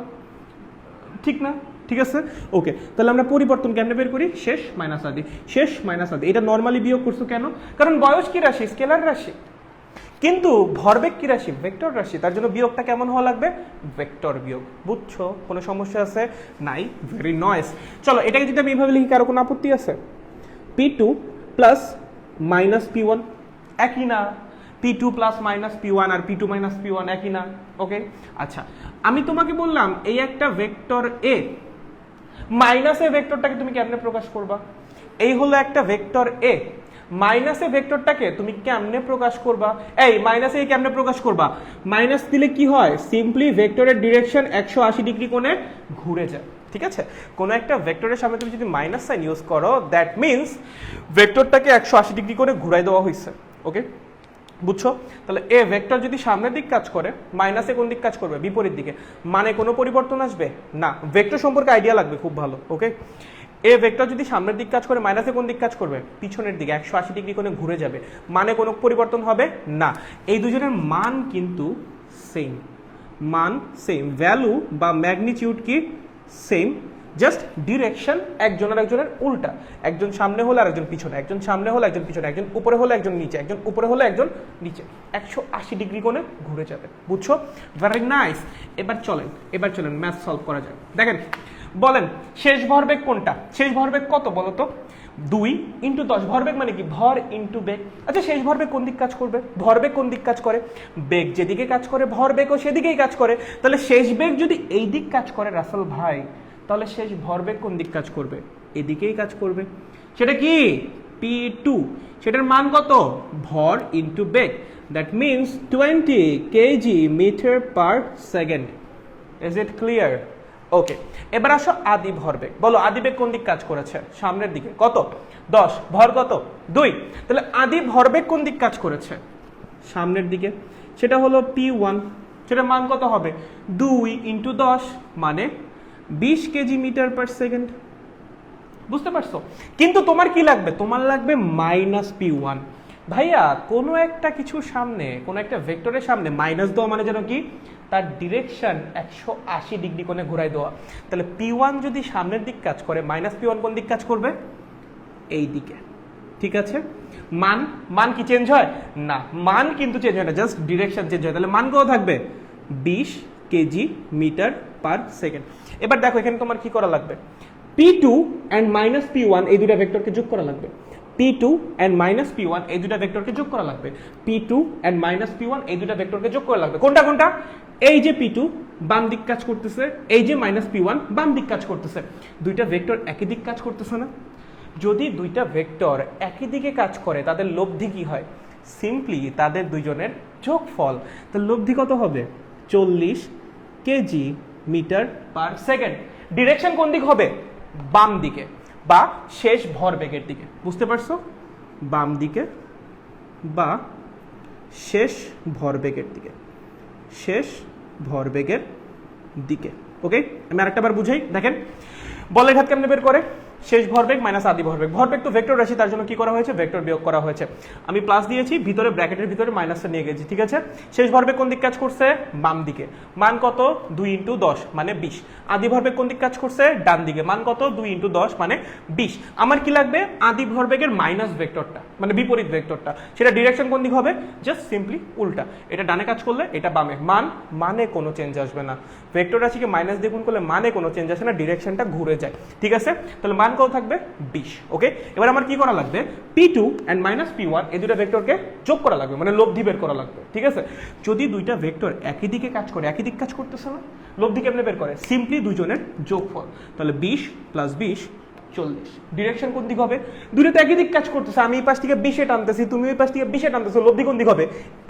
ঠিক না? ঠিক আছে, ওকে। তাহলে আমরা পরিবর্তন কেমনে বের করি? শেষ মাইনাস আদি, শেষ মাইনাস আদি। এটা নর্মালি বিয়োগ করছো কেন? কারণ বয়স কি রাশি? স্কেলার রাশি। কিন্তু ভরবেগ কি রাশি? ভেক্টর রাশি। তার জন্য বিয়োগটা কেমন হওয়া লাগবে? ভেক্টর বিয়োগ। বুঝছো? কোনো সমস্যা আছে? নাই, ভেরি নয়েস। চলো এটাকে যদি আমি এইভাবে লিখি, কারো কোনো আপত্তি আছে? P2 প্লাস মাইনাস P1 একই না? P2 প্লাস মাইনাস P1 আর P2 মাইনাস P1 একই না? ওকে, আচ্ছা আমি তোমাকে বললাম এই একটা ভেক্টর এ, মাইনাস এ ভেক্টরটাকে তুমি কেমনে প্রকাশ করবা? এই হলো একটা ভেক্টর এ, মাইনাসে ভেক্টরটাকে তুমি কেমনে প্রকাশ করবা? এই মাইনাসে কেমনে প্রকাশ করবা? মাইনাস দিলে কি হয়? সিম্পলি ভেক্টরের ডিরেকশন 180 ডিগ্রি কোণে ঘুরে যায়, ঠিক আছে? কোন একটা ভেক্টরের সামনে তুমি যদি মাইনাস সাইন ইউজ করো, দ্যাট মিন্স ভেক্টরটাকে 180 ডিগ্রি করে ঘুরাই দেওয়া হয়েছে, ওকে? বুঝছো? তাহলে এ ভেক্টর যদি সামনের দিক কাজ করে, মাইনাসে কোন দিক কাজ করবে? বিপরীত দিকে। মানে কোনো পরিবর্তন আসবে না। ভেক্টর সম্পর্কে আইডিয়া লাগবে খুব ভালো, ওকে? এ ভেক্টর যদি সামনের দিক কাজ করে, মাইনাসে কোন দিক কাজ করবে? পিছনের দিকে 180 ডিগ্রি কোণে ঘুরে যাবে। মানে কোনো পরিবর্তন হবে না। এই দুজনের মান কিন্তু সেম, মান সেম, ভ্যালু বা ম্যাগনিটিউড কি সেম, জাস্ট ডিরেকশন একজনের একজনের উল্টা। একজন সামনে হলে আরেকজন পিছনে, একজন সামনে হলে একজন পিছনে, একজন উপরে হলে একজন নিচে, একজন উপরে হলে একজন নিচে, 180 ডিগ্রি কোণে ঘুরে যাবে। বুঝছো? Very nice. এবার চলেন ম্যাথ সলভ করা যায়। দেখেন বলেন শেষ ভরবেগ কোনটা? শেষ ভরবেগ কত বলো তো? 2 × 10। ভরবেগ মানে কি? ভর ইন্টু বেগ। আচ্ছা শেষ ভরবেগ কোন দিক কাজ করবে? ভরবেগ কোন দিক কাজ করে? বেগ যেদিকে কাজ করে ভরবেগও সেদিকেই কাজ করে। তাহলে শেষ বেগ যদি এই দিক কাজ করে রাসেল ভাই, তাহলে শেষ ভরবেগ কোন দিক কাজ করবে? এদিকেই কাজ করবে। সেটা কি? P2। সেটার মান কত? ভর ইন্টু বেগ, that means 20 KG metre per second. Is it clear? Okay, এবার আসো আদি ভরবেগ। বলো আদি বেগ কোন দিক কাজ করেছে? সামনের দিকে। কত? 10। ভর কত? 2। তাহলে আদি ভরবেগ কোন দিক কাজ করেছে? সামনের দিকে। সেটা হলো P1, সেটার মান কত হবে 2 × 10 মানে 20 কেজি মিটার পার সেকেন্ড। বুঝতে পারছো? কিন্তু তোমার কি লাগবে, তোমার লাগবে -p1। ভাইয়া কোনো একটা কিছুর সামনে, কোনো একটা ভেক্টরের সামনে মাইনাস দেওয়া মানে যেন কি তার ডিরেকশন 180 ডিগ্রি কোণে ঘুরাই দেওয়া। তাহলে p1 যদি সামনের দিক কাজ করে, -p1 কোন দিক কাজ করবে, এই দিকে। ঠিক আছে, মান কি চেঞ্জ হয় না, মান কিন্তু চেঞ্জ হয় না, জাস্ট ডিরেকশন চেঞ্জ হয়। তাহলে মান কত থাকবে 20 কেজি মিটার পার সেকেন্ড। এবার দেখো এখানে তোমার কি করা লাগবে, p2 and -p1 এই দুটো ভেক্টরকে যোগ করা লাগবে। p2 and -p1 এই দুটো ভেক্টরকে যোগ করা লাগবে। p2 and -p1 এই দুটো ভেক্টরকে যোগ করা লাগবে। কোনটা কোনটা? এই যে p2 বাম দিক কাজ করতেছে, এই যে -p1 বাম দিক কাজ করতেছে। দুইটা ভেক্টর একই দিক কাজ করতেছে না? যদি দুইটা ভেক্টর একই দিকে কাজ করে তাদের লব্ধি কি হয়, সিম্পলি তাদের দুইজনের যোগফল। তো লব্ধি কত হবে 40 kg metre per second. Direction কোন দিক হবে, বাম দিকে বা শেষ ভরবেগের দিকে। বুঝতে পারছো? বাম দিকে বা শেষ ভরবেগের দিকে, শেষ ভরবেগের দিকে। ওকে, আমি আরেকটা বার বুঝাই, দেখেন বলের ঘাত কেমনে বের করে, শেষ ভরবেগ মাইনাস আদি ভরবেগ। ভরবেগ তো ভেক্টর রাশি, তার জন্য কি করা হয়েছে, ভেক্টর বিয়োগ করা হয়েছে। আমি প্লাস দিয়েছি, ভিতরে ব্র্যাকেটের ভিতরে মাইনাসটা নিয়ে গেছি। ঠিক আছে, শেষ ভরবেগ কোন দিক কাজ করছে, বাম দিকে। মান কত 2 × 10 মানে 20। আদি ভরবেগ কোন দিক কাজ করছে, ডান দিকে। মান কত 2 × 10 মানে 20। আমার কি লাগবে, আদি ভরবেগের মাইনাস ভেক্টরটা, মানে বিপরীত ভেক্টরটা। সেটা ডিরেকশন কোন দিক হবে, জাস্ট সিম্পলি উল্টা। এটা ডানে কাজ করলে এটা বামে। মানে কোনো চেঞ্জ আসবে না। ভেক্টর রাশিকে মাইনাস দিয়ে গুণ করলে মানে কোনো চেঞ্জ আসে না, ডিরেকশনটা ঘুরে যায়। ঠিক আছে, তাহলে মান কত থাকবে 20। ওকে, এবার আমার কি করা লাগবে, p2 and -p1 এই দুটো ভেক্টরকে যোগ করা লাগবে, মানে লব্ধি বের করা লাগবে। ঠিক আছে, যদি দুইটা ভেক্টর একই দিকে কাজ করে, একই দিক কাজ করতেছে না, লব্ধি কেমনে বের করে, সিম্পলি দুজনের যোগফল। তাহলে 20 + 20 40। ডিরেকশন কোন দিক হবে, দুটো তো একই দিক কাজ করতেছে, আমি এই পাশ থেকে 20 টানতেছি, তুমি ওই পাশ থেকে 20 টানতেছো, লব্ধি কোন দিক হবে,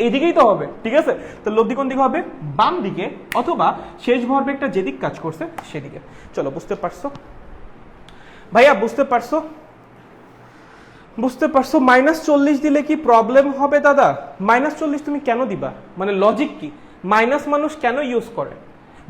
এই দিকেই তো হবে। ঠিক আছে, তো লব্ধি কোন দিক হবে, বাম দিকে, অথবা শেষ ভরবেগটা যেদিক কাজ করছে সেদিকে। চলো, বুঝতে পারছো ভাইয়া, বুঝতে পারছো? বুঝতে পারছো? -40 দিলে কি প্রবলেম হবে দাদা? -40 তুমি কেন দিবা, মানে লজিক কি, মাইনাস মানুষ কেন ইউজ করে,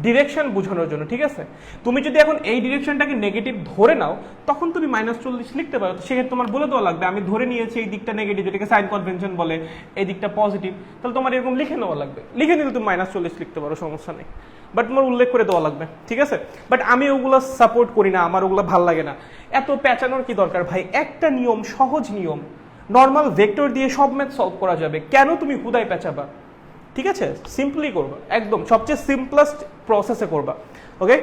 ডিরেকশন বোঝানোর জন্য। ঠিক আছে, তুমি যদি এখন এই ডিরেকশনটাকে নেগেটিভ ধরে নাও, তখন তুমি -40 লিখতে পারো। তো সেক্ষেত্রে তোমার বলে দেওয়া লাগবে আমি ধরে নিয়েছি এই দিকটা নেগেটিভ, যেটাকে সাইন কনভেনশন বলে, এই দিকটা পজিটিভ। তাহলে তোমার এরকম লিখে নেওয়া লাগবে, লিখে নিলে তুমি -40 লিখতে পারো, সমস্যা নেই। বাট তোমার উল্লেখ করে দেওয়া লাগবে। ঠিক আছে, বাট আমি ওগুলো সাপোর্ট করি না, আমার ওগুলো ভাল লাগে না। এত পেঁচানোর কি দরকার ভাই, একটা নিয়ম, সহজ নিয়ম, নর্মাল ভেক্টর দিয়ে সব ম্যাথ সলভ করা যাবে, কেন তুমি হুদায় পেঁচাবা? ঠিক আছে, সিম্পলি করবা, একদম সবচেয়ে সিম্পলেস্ট প্রসেসে করবা। ওকে,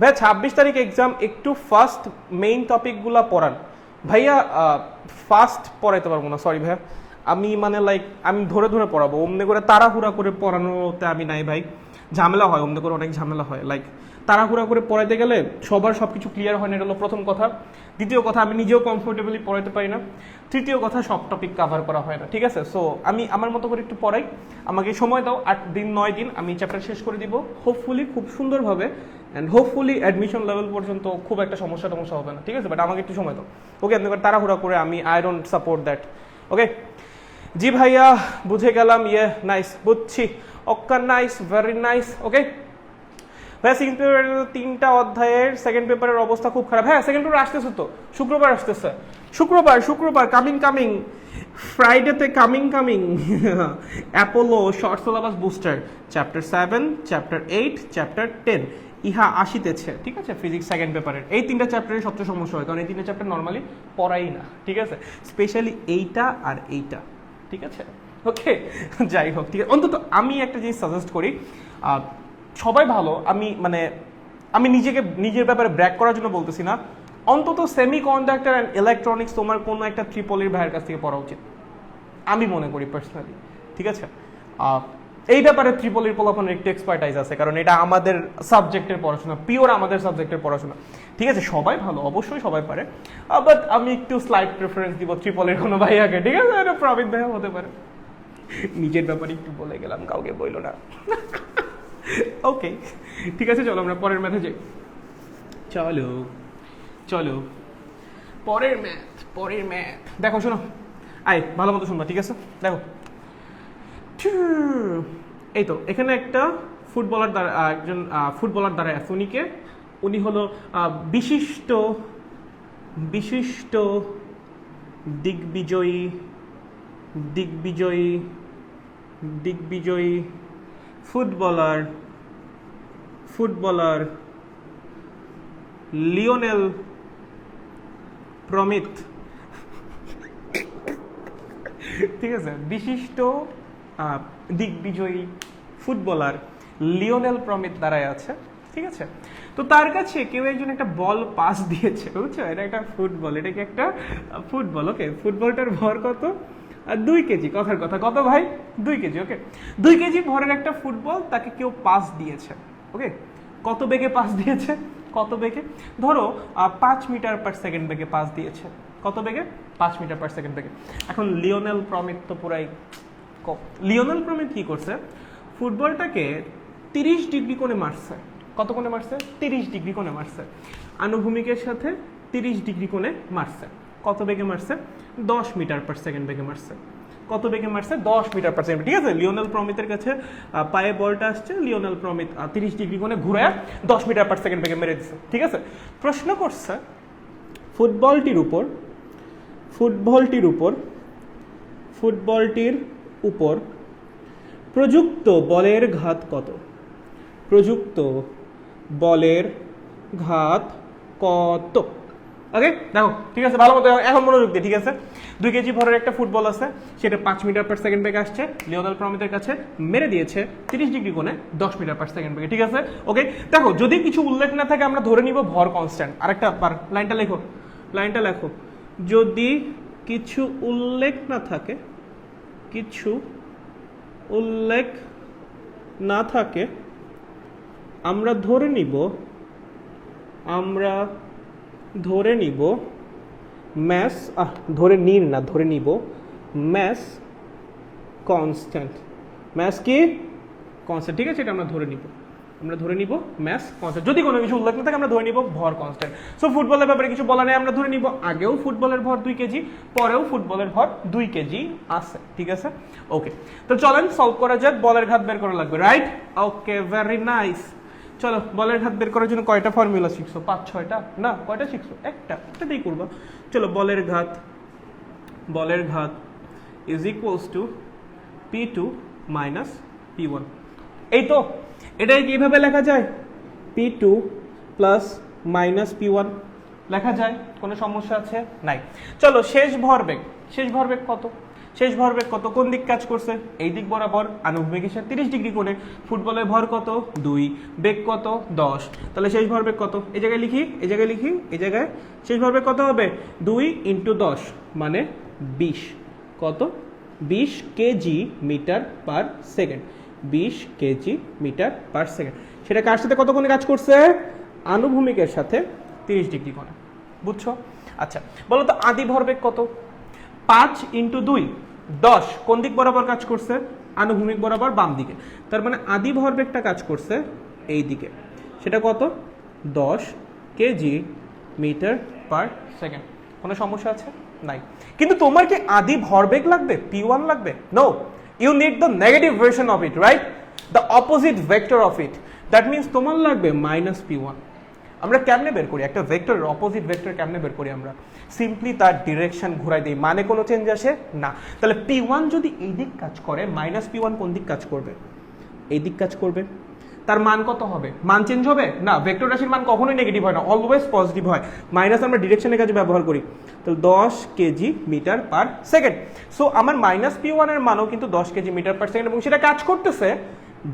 ভাই 26 তারিখ এক্সাম, একটু ফার্স্ট মেইন টপিকগুলো পড়ান ভাইয়া। ফার্স্ট পড়াইতে পারবো না, সরি ভাইয়া। আমি মানে লাইক আমি ধরে ধরে পড়াবো, অমনে করে তাড়াহুড়া করে পড়ানোতে আমি নাই ভাই, ঝামেলা হয়, অমনে করে অনেক ঝামেলা হয়। লাইক তাড়াহুড়া করে পড়াইতে গেলে সবার সব কিছু ক্লিয়ার হয় না, এটা হলো প্রথম কথা। দ্বিতীয় কথা, আমি নিজেও কমফোর্টেবলি পড়াইতে পারি না। তৃতীয় কথা, সব টপিক কভার করা হয় না। ঠিক আছে, সো আমি আমার মতো করে একটু পড়াই, আমাকে সময় দাও, 8 দিন 9 দিন, আমি চ্যাপ্টার শেষ করে দিব হোপফুলি, খুব সুন্দরভাবে। অ্যান্ড হোপফুলি অ্যাডমিশন লেভেল পর্যন্ত খুব একটা সমস্যা হবে না। ঠিক আছে, বাট আমাকে একটু সময় দাও। ওকে, আপনি তাড়াহুড়া করে আমি আই ডোন্ট সাপোর্ট দ্যাট। ওকে জি ভাইয়া, বুঝে গেলাম, ইয়ে নাইস, বুঝছি, ওকে নাইস, ভেরি নাইস। ওকে ভাইয়া, সেকেন্ড পেপারের 3টা অধ্যায়ের সেকেন্ড পেপারের অবস্থা খুব খারাপ। হ্যাঁ, সেকেন্ড পেপার আসতেছে তো, শুক্রবার আসতেছে, শুক্রবার কামিং ফ্রাইডেতে coming Apollo short syllabus booster chapter 7, chapter 8, chapter 10 ইহা আসিতেছে। ঠিক আছে, ফিজিক্স সেকেন্ড পেপারের এই 3টা চ্যাপ্টারের সবচেয়ে সমস্যা হয়, কারণ এই 3টা চ্যাপ্টার নর্মালি পড়াই না। ঠিক আছে, স্পেশালি এইটা আর এইটা। ঠিক আছে, ওকে যাই হোক, ঠিক আছে। অন্তত আমি একটা জিনিস সাজেস্ট করি, সবাই ভালো, আমি নিজের ব্যাপারে ব্র্যাক করার জন্য বলতেছি না, অন্তত সেমি কন্ডাক্টর অ্যান্ড ইলেকট্রনিক্স তোমার কোনো একটা ত্রিপলির ভাইয়ের কাছ থেকে পড়া উচিত, আমি মনে করি পার্সোনালি। ঠিক আছে, এই ব্যাপারে ত্রিপলির পোলাপনের একটু এক্সপার্টাইজ আছে, কারণ এটা আমাদের সাবজেক্টের পড়াশোনা, পিওর আমাদের সাবজেক্টের পড়াশোনা। ঠিক আছে, সবাই ভালো, অবশ্যই সবাই পারে, বাট আমি একটু স্লাইড প্রেফারেন্স দিব ত্রিপলির কোনো ভাইয়াকে। ঠিক আছে, এটা প্রবীণ ভাইয়া হতে পারে। নিজের ব্যাপারে একটু বলে গেলাম, কাউকে বইল না। ওকে ঠিক আছে, চলো আমরা পরের ম্যাথে যাই। চলো পরের ম্যাথ। দেখো শোনো, আয় ভালো মতো শুনবা। ঠিক আছে, দেখো এই তো এখানে একটা ফুটবলার দ্বারা একজন ফুটবলার দ্বারা আছে। উনি হলো বিশিষ্ট বিশিষ্ট দিগ্বিজয়ী দিগ্বিজয়ী দিগ্বিজয়ী ফুটবলার ফুটবলার লিওনেল প্রমিত। ঠিক আছে, বিশিষ্ট দিগ্বিজয়ী ফুটবলার লিওনেল প্রমিত দাঁড়ায় আছে। ঠিক আছে, তো তার কাছে কেউ একজন একটা বল পাস দিয়েছে, বুঝছো? এটা একটা ফুটবল, এটা কি একটা ফুটবল। ওকে, ফুটবলটার ভর কত? 2 কেজি। কথার কথা, কত ভাই? 2 কেজি। ওকে, 2 কেজি ভরের একটা ফুটবল তাকে কেউ পাস দিয়েছে। ওকে, কত বেগে পাস দিয়েছে? কত বেগে? ধরো 5 মিটার পার সেকেন্ড বেগে পাস দিয়েছে। কত বেগে? 5 মিটার পার সেকেন্ড বেগে। এখন লিওনেল প্রমিত তো পুরাই লিওনেল প্রমিত কি করছে? ফুটবলটাকে 30 ডিগ্রি কোণে মারছে। কত কোণে মারছে? 30 ডিগ্রি কোণে মারছে। আনুভূমিকের সাথে 30 ডিগ্রি কোণে মারছে। কত বেগে মারছে? 10 মিটার পার সেকেন্ড বেগে মারছে। কত বেগে মারছে? 10 মিটার পার সেকেন্ড। ঠিক আছে, লিওনেল প্রমিতের কাছে পায়ে বলটা আসছে, লিওনেল প্রমিত 30 ডিগ্রি কোণে ঘুরে 10 মিটার পার সেকেন্ড বেগে মেরে দিচ্ছে। ঠিক আছে, প্রশ্ন করছে ফুটবলটির উপর প্রযুক্ত বলের ঘাত কত? প্রযুক্ত বলের ঘাত কত? ওকে, দেখো, ঠিক আছে, ভালো মতো এখন মনোযোগ দিয়ে। ঠিক আছে, 2 কেজি ভরের একটা ফুটবল আছে, সেটা 5 মিটার পার সেকেন্ড বেগে আসছে, লিওনেল প্রমিতের কাছে মেরে দিয়েছে 30 ডিগ্রি কোণে 10 মিটার পার সেকেন্ড বেগে। ঠিক আছে, ওকে, দেখো, যদি কিছু উল্লেখ না থাকে আমরা ধরে নিব ভর কনস্ট্যান্ট। আরেকটা লাইনটা লেখো, যদি কিছু উল্লেখ না থাকে, আমরা ধরে নিব ম্যাস কনস্ট্যান্ট। ম্যাস কি? কনস্ট্যান্ট। ঠিক আছে, এটা আমরা ধরে নিব ম্যাস কনস্ট্যান্ট। যদি কোনো কিছু উল্লেখ না থাকে আমরা ধরে নিব ভর কনস্ট্যান্ট। সো ফুটবলের ব্যাপারে কিছু বলা নেই, আমরা ধরে নিব আগেও ফুটবলের ভর 2 কেজি, পরেও ফুটবলের ভর 2 কেজি আছে। ঠিক আছে, ওকে, তো চলেন সলভ করা যাক। বলের ঘাত বের করা লাগবে, রাইট? ওকে, ভেরি নাইস। চলো, বলের ঘাত বের করার জন্য কয়টা ফর্মুলা শিখছো? 5-6টা না, কয়টা শিখছো? একটাতেই করবা। চলো, বলের ঘাত is equals to P2 minus P1। এই তো, এটাই কিভাবে লেখা যায়? P2 প্লাস মাইনাস P1 লেখা যায়। কোনো সমস্যা আছে? নাই। চলো, শেষ ভরবেগ কত? কোন দিক কাজ করছে? এই দিক বরাবর, আনুভূমিকের সাথে 30 ডিগ্রি কোণে। ফুটবলের ভর কত? 2, বেগ কত? 10। তাহলে শেষ ভরবেগ কত? এই জায়গায় লিখি। শেষ ভরবেগ কত হবে? 2 × 10 মানে 20। কত? 20 KG metre per second. 20 KG metre per second. সেটা কার সাথে কত কোণে কাজ করছে? আনুভূমিকের সাথে 30 ডিগ্রি কোণে। বুঝছো? আচ্ছা, বলো তো আদি ভরবেগ কত? 5 × 2 10। কোন দিক বরাবর কাজ করছে? আনুভূমিক বরাবর, বাম দিকে। তার মানে আদি ভরবেগটা কাজ করছে এই দিকে। সেটা কত? 10 কেজি মিটার পার সেকেন্ড। কোনো সমস্যা আছে? নাই। কিন্তু তোমার কি আদি ভরবেগ লাগবে? P1 লাগবে? No, you need the negative version of it, right? The opposite vector of it. That means তোমার লাগবে মাইনাস P1। আমরা কেমনে বের করি একটা ভেক্টরের অপোজিট ভেক্টর? কেমনে বের করি আমরা? সিম্পলি তার ডিরেকশন ঘুরাই দিই, মানে কোনো চেঞ্জ আসে না। তাহলে P1 যদি এই দিক কাজ করে, মাইনাস P1 কোন দিক কাজ করবে? এই দিক কাজ করবে। তার মান কত হবে? মান চেঞ্জ হবে না। ভেক্টর রাশির মান কখনোই নেগেটিভ হয় না, অলওয়েজ পজিটিভ হয়। মাইনাস আমরা ডিরেকশনের কাজে ব্যবহার করি। তাহলে 10 kg metre per second. So আমার মাইনাস P1 এর মানও কিন্তু 10 কেজি মিটার পার সেকেন্ড, এবং সেটা কাজ করতেছে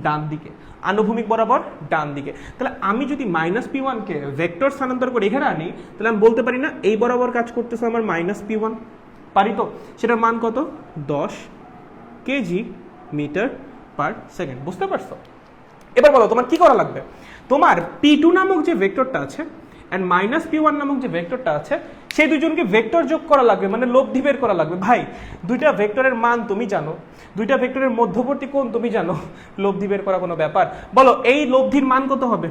ডান দিকে, আনুভূমিক বরাবর ডান দিকে। তাহলে আমি যদি মাইনাস P1 কে ভেক্টর স্থানান্তর করে এখানে আনি, তাহলে আমি বলতে পারি না এই বরাবর কাজ করতেছে আমার মাইনাস P1? পারি তো? সেটার মান কত? 10 কেজি মিটার পার সেকেন্ড। বুঝতে পারছো? এবার বলো তোমার কি করা লাগবে? তোমার P2 নামক যে ভেক্টরটা আছে এন্ড মাইনাস P1 নামক যে ভেক্টরটা আছে, সেই দুজনকে ভেক্টর যোগ করা লাগবে, মানে লব্ধি বের করা লাগবে। ভাই, দুইটা ভেক্টরের মান তুমি জানো, দুইটা ভেক্টরের মধ্যবর্তী কোণ তুমি জানো, লব্ধি বের করা কোনো ব্যাপার? বলো, এই লব্ধির মান কত হবে?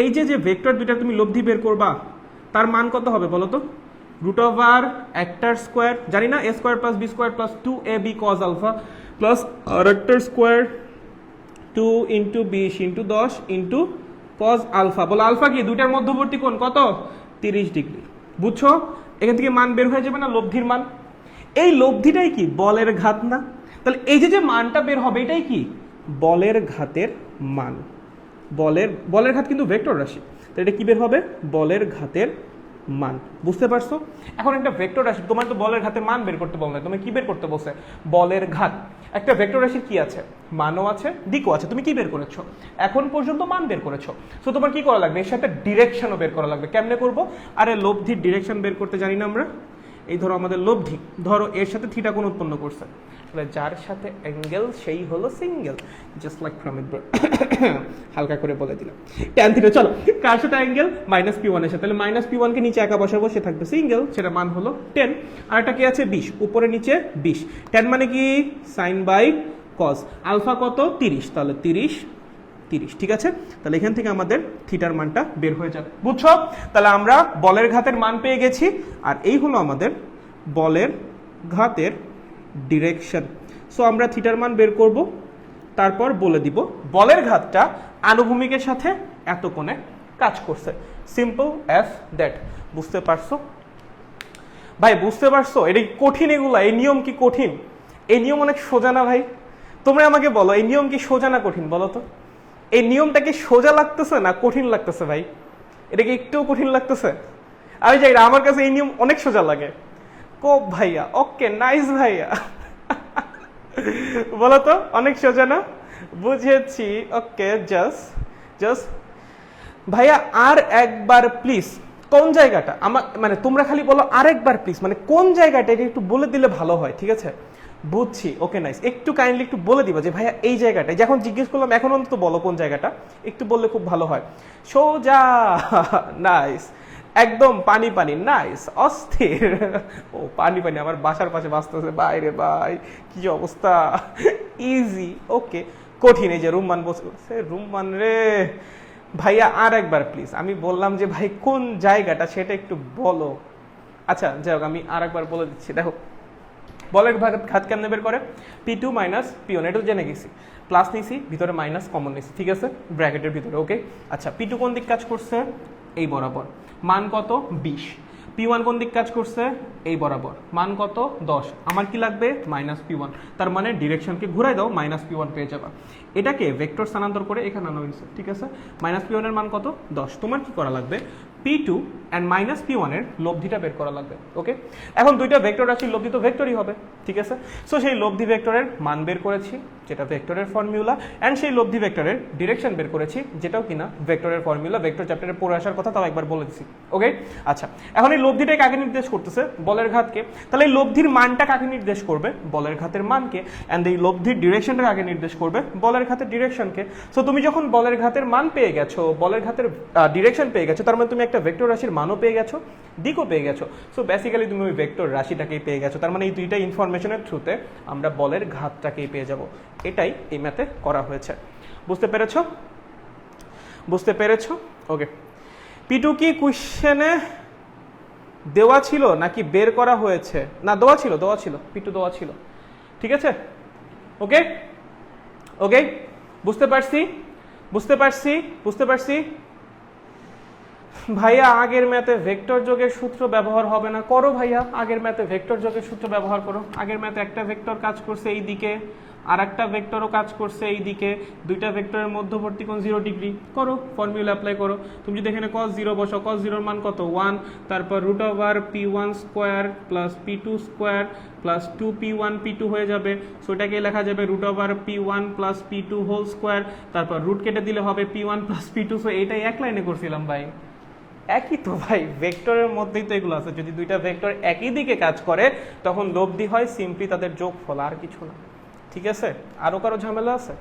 এই যে ভেক্টর দুইটা তুমি লব্ধি বের করবা, তার মান কত হবে বলো তো? √একটার স্কোয়ার, জানি না, a² + b² + 2ab cos α plus আর একটা square 2 into 20 into 10 into cos alpha. বলো আলফা কি? দুইটার মধ্যবর্তী কোণ কত? 30 ডিগ্রি। বুঝছো? এখান থেকে মান বের হয়ে যাবে না, লব্ধির মান। এই লব্ধিটাই কি? বলের ঘাত না? তাহলে এই যে মানটা বের হবে এটাই কি? বলের ঘাতের মান। বলের ঘাত কিন্তু ভেক্টর রাশি, তো এটা কি বের হবে? বলের ঘাতের মান। বুঝতে পারছো? এখন একটা ভেক্টর রাশি, তোমার তো বলের ঘাতের মান বের করতে বলবে, তুমি কি বের করতে বলছে? বলের ঘাত। একটা ভেক্টর রাশির কি আছে? মানও আছে, দিকও আছে। তুমি কি বের করেছো? এখন পর্যন্ত মান বের করেছো। সো তোমার কি করা লাগবে? এর সাথে ডিরেকশনও বের করা লাগবে। কেমনে করবো? আরে লব্ধির ডিরেকশন বের করতে জানি না আমরা? এই ধরো আমাদের লব্ধি, ধরো এর সাথে থিটা কোণ উৎপন্ন করছে, যার সাথে অ্যাঙ্গেল সেই হলো single, just like from it. হালকা করে বলে দিলাম ট্যান থিটা। চলো, কার সাথে অ্যাঙ্গেল? মাইনাস P1 এর সাথে। তাহলে মাইনাস P1 কে নিচে একা বসাবো, সে থাকবে সিঙ্গেল, সেটা মান হলো 10। আর একটা কি আছে? 20, উপরে নিচে 20। 10 মানে কি? Sign by cos. আলফা কত? 30, তাহলে 30। ঠিক আছে? তাহলে এখান থেকে আমাদের থিটার মানটা বের হয়ে যাবে। বুঝছো? তাহলে আমরা বলের ঘাতের মান পেয়ে গেছি, আর এই হলো আমাদের বলের ঘাতের ডিরেকশন। সো আমরা থিটার মান বের করব, তারপর বলে দিব বলের ঘাতটা আনুভূমিকের সাথে এত কোণে কাজ করছে। Simple as that. বুঝতে পারছো ভাই? বুঝতে পারছো? এটা কি কঠিন? এগুলা এই নিয়ম কি কঠিন? এই নিয়ম অনেক সোজা না ভাই? তোমরা আমাকে বলো, এই নিয়ম কি সোজা না কঠিন? বলো তো। এই নিয়মটা কি সোজা লাগতেছে না কঠিন লাগতেছে ভাই? এটা কি একটু কঠিন লাগতেছে? আমি জানি না, আমার কাছে এই নিয়ম অনেক সোজা লাগে। কোপ ভাইয়া, ওকে নাইস ভাইয়া। বলো তো, অনেক সোজা না? বুঝেছি, ওকে। জাস্ট ভাইয়া আর একবার প্লিজ। কোন জায়গাটা? আমার মানে তোমরা খালি বলো আর একবার প্লিজ, মানে কোন জায়গাটা এটা একটু বলে দিলে ভালো হয়, ঠিক আছে? বুঝছি, ওকে নাইস। একটু কাইন্ডলি একটু বলে দিবা যে ভাইয়া এই জায়গাটা, যখন জিজ্ঞেস করলাম এখন অন্তত বলো কোন জায়গাটা, একটু বললে খুব ভালো হয়। সোজা, নাইস, একদম পানি পানি, নাইস, অস্থির। ও পানি পানি আমার বাসার পাশে বাঁচতেছে, বাইরে ভাই কি অবস্থা। ইজি, ওকে। কঠিন, এই যে রুম্মান বসে, রুম্মান রে ভাইয়া আর একবার প্লিজ। আমি বললাম যে ভাই কোন জায়গাটা সেটা একটু বলো। আচ্ছা যাই হোক, আমি আর একবার বলে দিচ্ছি। দেখো বলের ঘাত কেমনে বের করে? P2 মাইনাস P1, এটা জেনে গেছি। প্লাস নিছি, ভিতরে মাইনাস কমন নিছি, ঠিক আছে? ব্র্যাকেটের ভিতরে, ওকে। আচ্ছা P2 কোন দিক কাজ করছে? এই বরাবর। মান কত? 20। P1 কোন দিক কাজ করছে? এই বরাবর। মান কত? 10। আমার কি লাগবে? Minus P1। তার মানে ডিরেকশনকে ঘুরাই দাও, মাইনাস P1 পেয়ে যাবা। এটাকে ভেক্টর স্থানান্তর করে এখানে আনা হয়েছে, ঠিক আছে? মাইনাস P1 এর মান কত? 10। তোমার কি করা লাগবে? P2 অ্যান্ড মাইনাস P1 এর লব্ধিটা বের করা লাগবে, ওকে? এখন দুইটা ভেক্টর রাশির লব্ধি তো ভেক্টরই হবে, ঠিক আছে? সো সেই লব্ধি ভেক্টরের মান বের করেছি, যেটা ভেক্টরের ফর্মুলা, অ্যান্ড সেই লব্ধি ভেক্টরের ডিরেকশন বের করেছি, যেটাও কিনা ভেক্টরের ফর্মুলা। ভেক্টর চ্যাপ্টারে পড়ে আসার কথা, তাও একবার বলে দিছি, ওকে? আচ্ছা, এখন এই লব্ধিটা কাকে নির্দেশ করতেছে? বলের ঘাতকে। তাহলে এই লব্ধির মানটা কাকে নির্দেশ করবে? বলের ঘাতের মানকে। অ্যান্ড এই লব্ধির ডিরেকশনটা কাকে নির্দেশ করবে? বলের ঘাতের ডিরেকশনকে। সো তুমি যখন বলের ঘাতের মান পেয়ে গেছো, বলের ঘাতের ডিরেকশন পেয়ে গেছো, তার মানে তুমি একটা ভেক্টর রাশির মানও পেয়ে গেছো, দিকও পেয়ে গেছো। সো বেসিক্যালি তুমি ওই ভেক্টর রাশিটাকেই পেয়ে গেছো। তার মানে এই দুইটা ইনফরমেশনের থ্রুতে আমরা বলের ঘাতটাকেই পেয়ে যাব। এটাই এই ম্যাথে করা হয়েছে। বুঝতে পেরেছো? বুঝতে পেরেছো? ওকে। P2 কি কোশ্চেনে দেওয়া ছিল নাকি বের করা হয়েছে? না, দেওয়া ছিল, P2 দেওয়া ছিল, ঠিক আছে? ওকে ওকে, বুঝতে পারছি। ভাইয়া আগের ম্যাথে ভেক্টর যোগের সূত্র ব্যবহার হবে না? করো ভাইয়া, আগের ম্যাথে ভেক্টর যোগের সূত্র ব্যবহার করো। আগের ম্যাথে একটা ভেক্টর কাজ করছে এই দিকে, আর একটা ভেক্টরও কাজ করছে এই দিকে, দুইটা ভেক্টরের মধ্যবর্তী কোণ 0 ডিগ্রি। করো, ফর্মুলা অ্যাপ্লাই করো। তুমি যদি এখানে cos 0 বসো, cos 0 এর মান কত? 1। তারপর √P1 square plus P2 square plus 2P1 P2 হয়ে যাবে। সো এটাকে লেখা যাবে √P1 plus P2 whole square. তারপর রুট কেটে দিলে হবে P1 প্লাস P2। সো এটাই এক লাইনে করছিলাম ভাই। একই তো ভাই, ভেক্টরের মধ্যেই তো এগুলো আছে। যদি দুইটা ভেক্টর একই দিকে কাজ করে তখন লব্ধি হয় সিম্পলি তাদের যোগফল, আর কিছু না, ঠিক আছে? আরো কারো ঝামেলা আছে?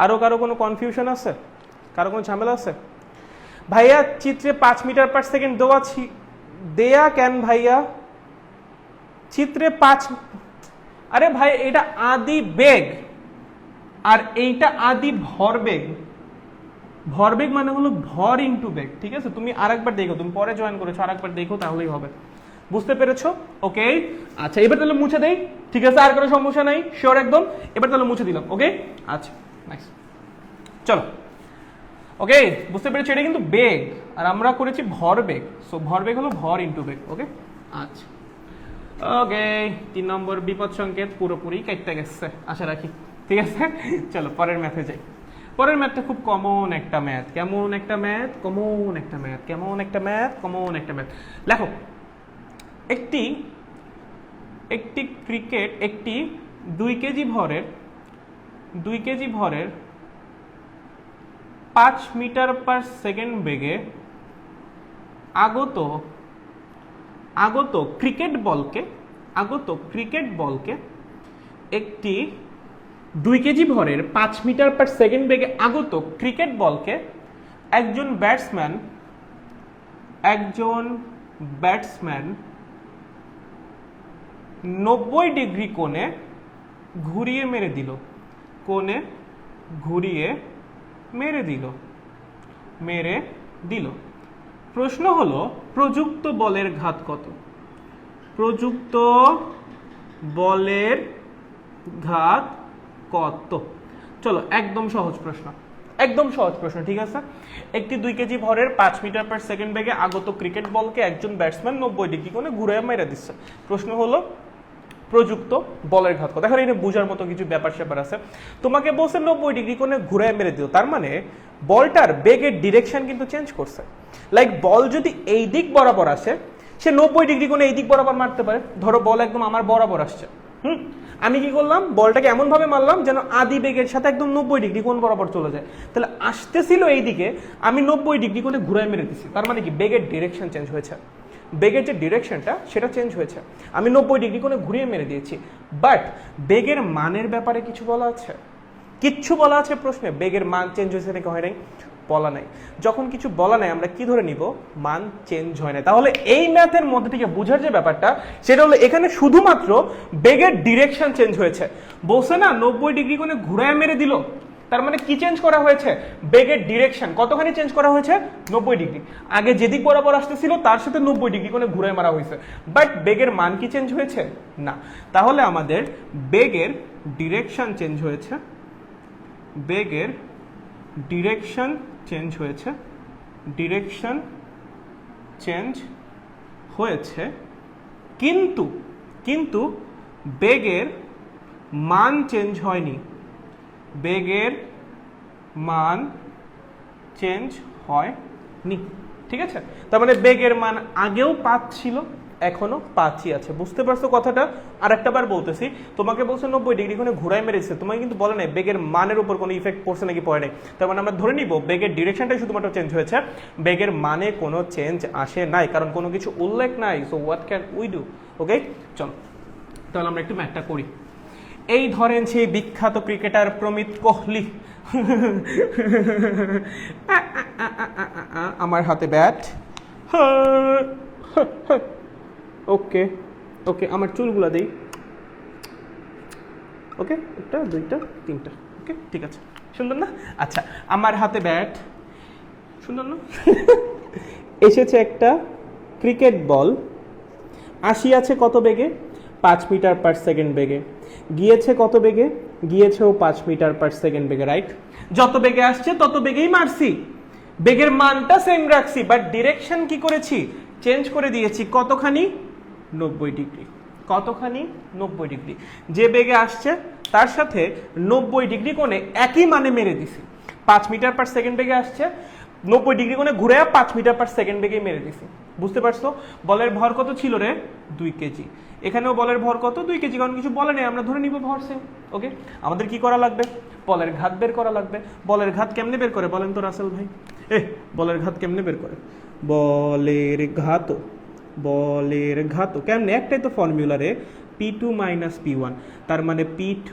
আরো কারো কোনো কনফিউশন আছে? কারো কোনো ঝামেলা আছে? ভাইয়া চিত্রে 5 মিটার পার সেকেন্ড দেয়া কেন ভাইয়া? চিত্রে 5, আরে ভাই এটা আদি বেগ আর এইটা আদি ভরবেগ। ভরবেগ মানে হলো ভর ইনটু বেগ, ঠিক আছে? তুমি আরেকবার দেখো, তুমি পরে জয়েন করেছো, আরেকবার দেখো তাহলেই হবে। বুঝতে পেরেছো? ওকে, আচ্ছা এবার তাহলে মুছে দেই, ঠিক আছে, আর কোনো সমস্যা নাই, শিওর একদম, এবার তাহলে মুছে দিলাম। ওকে, আচ্ছা নাইস, চলো। ওকে, বুঝতে পেরেছি এটা কিন্তু বেগ, আর আমরা করেছি ভর বেগ, সো ভর বেগ হলো ভর ইনটু বেগ। ওকে, আচ্ছা ওকে, 3 নম্বর বিপদ সংকেত পুরোপুরি কেটে গেছে আশা রাখি, ঠিক আছে। চলো পরের ম্যাথে যাই। পরের ম্যাথটা খুব কমন একটা ম্যাথ, কেমন একটা ম্যাথ, কমন একটা ম্যাথ, কেমন একটা ম্যাথ, কমন একটা ম্যাথ। লেখো, একটি ক্রিকেট, একটি 2 কেজি ভরের 5 মিটার পার সেকেন্ড বেগে আগত ক্রিকেট বলকে একটি 2 কেজি ভরের 5 মিটার পার সেকেন্ড বেগে আগত ক্রিকেট বলকে একজন ব্যাটসম্যান 90 ডিগ্রি কোণে ঘুরিয়ে মেরে দিল। প্রশ্ন হলো প্রযুক্ত বলের ঘাত কত? প্রযুক্ত বলের ঘাত কত? চলো একদম সহজ প্রশ্ন, ঠিক আছে। একটি 2 কেজি ভরের 5 মিটার পার সেকেন্ড বেগে আগত ক্রিকেট বলকে একজন ব্যাটসম্যান 90 ডিগ্রি কোণে ঘুরে মেরে দিচ্ছে। প্রশ্ন হলো প্রযুক্ত বলের ঘাত কত। এখন এখানে বোঝার মতো কিছু ব্যাপার আছে। তোমাকে বলছে 90 ডিগ্রি কোণে ঘুরে মেরে দিও, তার মানে বলটার বেগের ডিরেকশন কিন্তু চেঞ্জ করছে। লাইক বল যদি এই দিক বরাবর আসে, সে 90 ডিগ্রি কোণে এই দিক বরাবর মারতে পারে। ধরো বল একদম আমার বরাবর আসছে, আমি কি করলাম, বলটাকে এমন ভাবে মারলাম যেন আদি বেগের সাথে একদম 90 ডিগ্রি কোণ বরাবর চলে যায়। তাহলে আসতেছিল এই দিকে, আমি 90 ডিগ্রি কোণে ঘুরে মেরে দিছি, তার মানে কি বেগের ডিরেকশন চেঞ্জ হয়েছে। বেগের যে ডিরেকশনটা সেটা চেঞ্জ হয়েছে, আমি 90 ডিগ্রি কোণে ঘুরিয়ে মেরে দিয়েছি। বাট বেগের মানের ব্যাপারে কিছু বলা আছে? কিচ্ছু বলা আছে প্রশ্নে? বেগের মান চেঞ্জ হয়েছে নাকি হয় নাই? বলা নাই। যখন কিছু বলা নাই আমরা কি ধরে নিব? মান চেঞ্জ হয় না। তাহলে এই ম্যাথের মধ্যে থেকে বোঝার যে ব্যাপারটা সেটা হলো এখানে শুধুমাত্র বেগের ডিরেকশন চেঞ্জ হয়েছে। বলছে না 90 ডিগ্রি কোণে ঘুরায় মেরে দিল, তার মানে কি চেঞ্জ করা হয়েছে? বেগের ডিরেকশন কতখানি চেঞ্জ করা হয়েছে? 90 ডিগ্রি। আগে যেদিক বরাবর আসতেছিল তার সাথে 90 ডিগ্রি কোণে ঘুরায় মারা হয়েছে, বাট বেগের মান কি চেঞ্জ হয়েছে? না। তাহলে আমাদের বেগের ডিরেকশন চেঞ্জ হয়েছে, বেগের ডিরেকশন চেঞ্জ হয়েছে, ডিরেকশন চেঞ্জ হয়েছে, কিন্তু বেগের মান চেঞ্জ হয়নি। বেগের মান চেঞ্জ হয়নি, ঠিক আছে। তার মানে বেগের মান আগেও 5 ছিল, এখনো 5ই আছে। বুঝতে পারছো কথাটা? আরেকটা বার বলতেছি, তোমাকে বলছে 90 ডিগ্রি কোণে ঘুরায় মেরেছে, তোমাকে কিন্তু বলে নাই বেগের মানের উপর কোনো ইফেক্ট পড়ছে নাকি পড়ে নাই। তার মানে আমরা ধরে নিব বেগের ডিরেকশনটাই শুধুমাত্র চেঞ্জ হয়েছে, বেগের মানে কোনো চেঞ্জ আসে নাই, কারণ কোনো কিছু উল্লেখ নাই। So what can we do? Okay, চলো তাহলে আমরা একটু ম্যাথটা করি। এই ধরেন সেই বিখ্যাত ক্রিকেটার প্রমিত কোহলি, আমার হাতে ব্যাট, ওকে ওকে, আমার চুলগুলা দেই, ওকে, 1টা 2টা 3টা, ওকে ঠিক আছে, সুন্দর না? আচ্ছা, আমার হাতে ব্যাট, সুন্দর না? এসেছে একটা ক্রিকেট বল, আসিয়াছে কত বেগে? 5 মিটার পার সেকেন্ড বেগে। গিয়েছে কত বেগে? গিয়েছেও 5 মিটার পার সেকেন্ড বেগে, রাইট? যত বেগে আসছে তত বেগেই মারছি, বেগের মানটা সেম রাখছি, বাট ডিরেকশন কি করেছি? চেঞ্জ করে দিয়েছি। কতখানি? 90 ডিগ্রি। কতখানি? 90 ডিগ্রি। যে বেগে আসছে তার সাথে 90 ডিগ্রি কোণে একই মানে মেরে দিছি। 5 মিটার পার সেকেন্ড বেগে আসছে, 90 ডিগ্রি কোণে ঘুরে 5 মিটার পার সেকেন্ড বেগে মেরে দিছি। বুঝতে পারছো? বলের ভর কত ছিল রে? 2 কেজি। এখানেও বলের ভর কত? 2 কেজি, কারণ কিছু বলে নেই, আমরা ধরে নিব ভর সেম। ওকে, আমাদের কি করা লাগবে? বলের ঘাত বের করা লাগবে। বলের ঘাত কেমনে বের করে বলেন তো রাসেল ভাই? বলের ঘাত কেমনে বের করে? বলের ঘাত কেমনে? একটাই তো ফর্মুলা রে, P2 - P1, তার মানে P2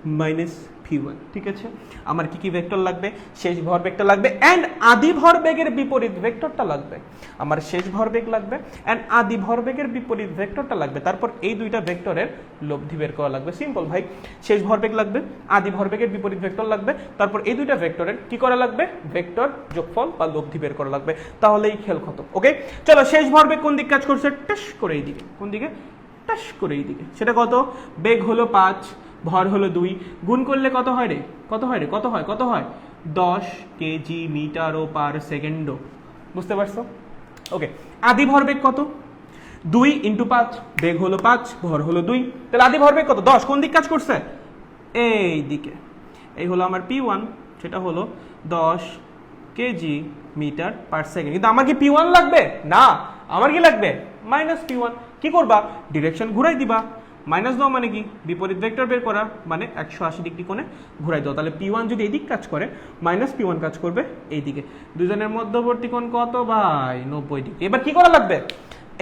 + v1, ঠিক আছে? আমার কি কি ভেক্টর লাগবে? শেষ ভরবেগটা লাগবে এন্ড আদি ভরবেগের বিপরীত ভেক্টরটা লাগবে। আমার শেষ ভরবেগ লাগবে এন্ড আদি ভরবেগের বিপরীত ভেক্টরটা লাগবে। তারপর এই দুইটা ভেক্টরের লব্ধি বের করা লাগবে। সিম্পল ভাই, শেষ ভরবেগ লাগবে, আদি ভরবেগের বিপরীত ভেক্টর লাগবে, তারপর এই দুইটা ভেক্টরের কি করা লাগবে? ভেক্টর যোগফল বা লব্ধি বের করা লাগবে, তাহলেই খেল খতম। ওকে, চলো শেষ ভরবেগ কোন দিক কাজ করছে? টাস করে এই দিকে। কোন দিকে? টাস করে এই দিকে। সেটা কত? বেগ হলো 5, ভর হলো 2, গুণ করলে কত হয় রে? কত হয় রে? কত হয়? কত হয়? 10 কেজি মিটার ও পার সেকেন্ড। বুঝতে পারছো? ওকে, আদি ভরবেগ কত? 2 × 5, বেগ হলো 5, ভর হলো 2, তাহলে আদি ভরবেগ কত? 10। কোন দিক কাজ করছে? এই দিকে। এই হলো আমার P1, সেটা হলো 10 কেজি মিটার পার সেকেন্ড। কিন্তু আমার কি P1 লাগবে? না, আমার কি লাগবে? -P1। কি করবা? ডিরেকশন ঘুরাই দিবা। মাইনাস দাও মানে কি? বিপরীত ভেক্টর বের করা, মানে 180 ডিগ্রি কোণে ঘুরাই দাও। তাহলে P1 যদি এইদিক কাজ করে, -P1 কাজ করবে এইদিকে। দুজনের মধ্যবর্তী কোণ কত ভাই? 90 ডিগ্রি। এবার কি করা লাগবে?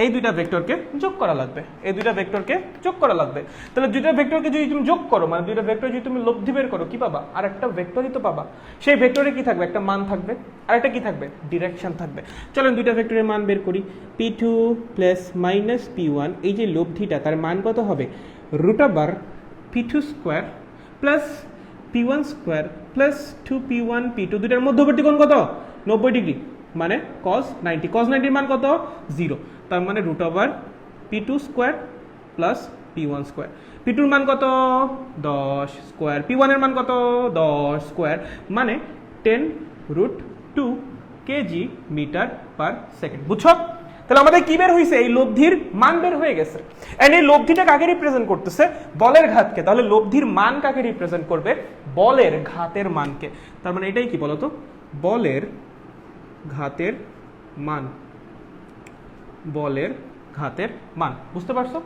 এই দুইটা ভেক্টরকে যোগ করা লাগবে। এই দুইটা ভেক্টরকে যোগ করা লাগবে। তাহলে দুইটা ভেক্টরকে যদি তুমি যোগ করো, মানে দুইটা ভেক্টর যদি তুমি লব্ধি বের করো, কি পাবা? আর একটা ভেক্টরই তো পাবা। সেই ভেক্টরে কি থাকবে? একটা মান থাকবে, আর একটা কি থাকবে? ডিরেকশন থাকবে। চলেন দুইটা ভেক্টরের মান বের করি। P2 + -P1, এই যে লব্ধিটা, তার মান কত হবে? √P2² + P1² + 2P1 P2, দুইটার মধ্যবর্তী কোণ কত? 90 ডিগ্রি, মানে cos 90। cos 90 এর মান কত? 0। তার মানে √P2² + P1²। P2 এর মান কত? 10²। P1 এর মান কত? 10², মানে 10√2 কেজি মিটার পার সেকেন্ড। বুঝছো? তাহলে আমাদের কি বের হয়েছে? এই লব্ধির মান বের হয়ে গেছে। এন্ড এই লব্ধিটা কাকে রিপ্রেজেন্ট করতেছে? বলের ঘাতকে। তাহলে লব্ধির মান কাকে রিপ্রেজেন্ট করবে? বলের ঘাতের মানকে। তার মানে এটাই কি বলতো? বলের ঘাতের মান। বলের ঘাতের মান। বুঝতে পারছো?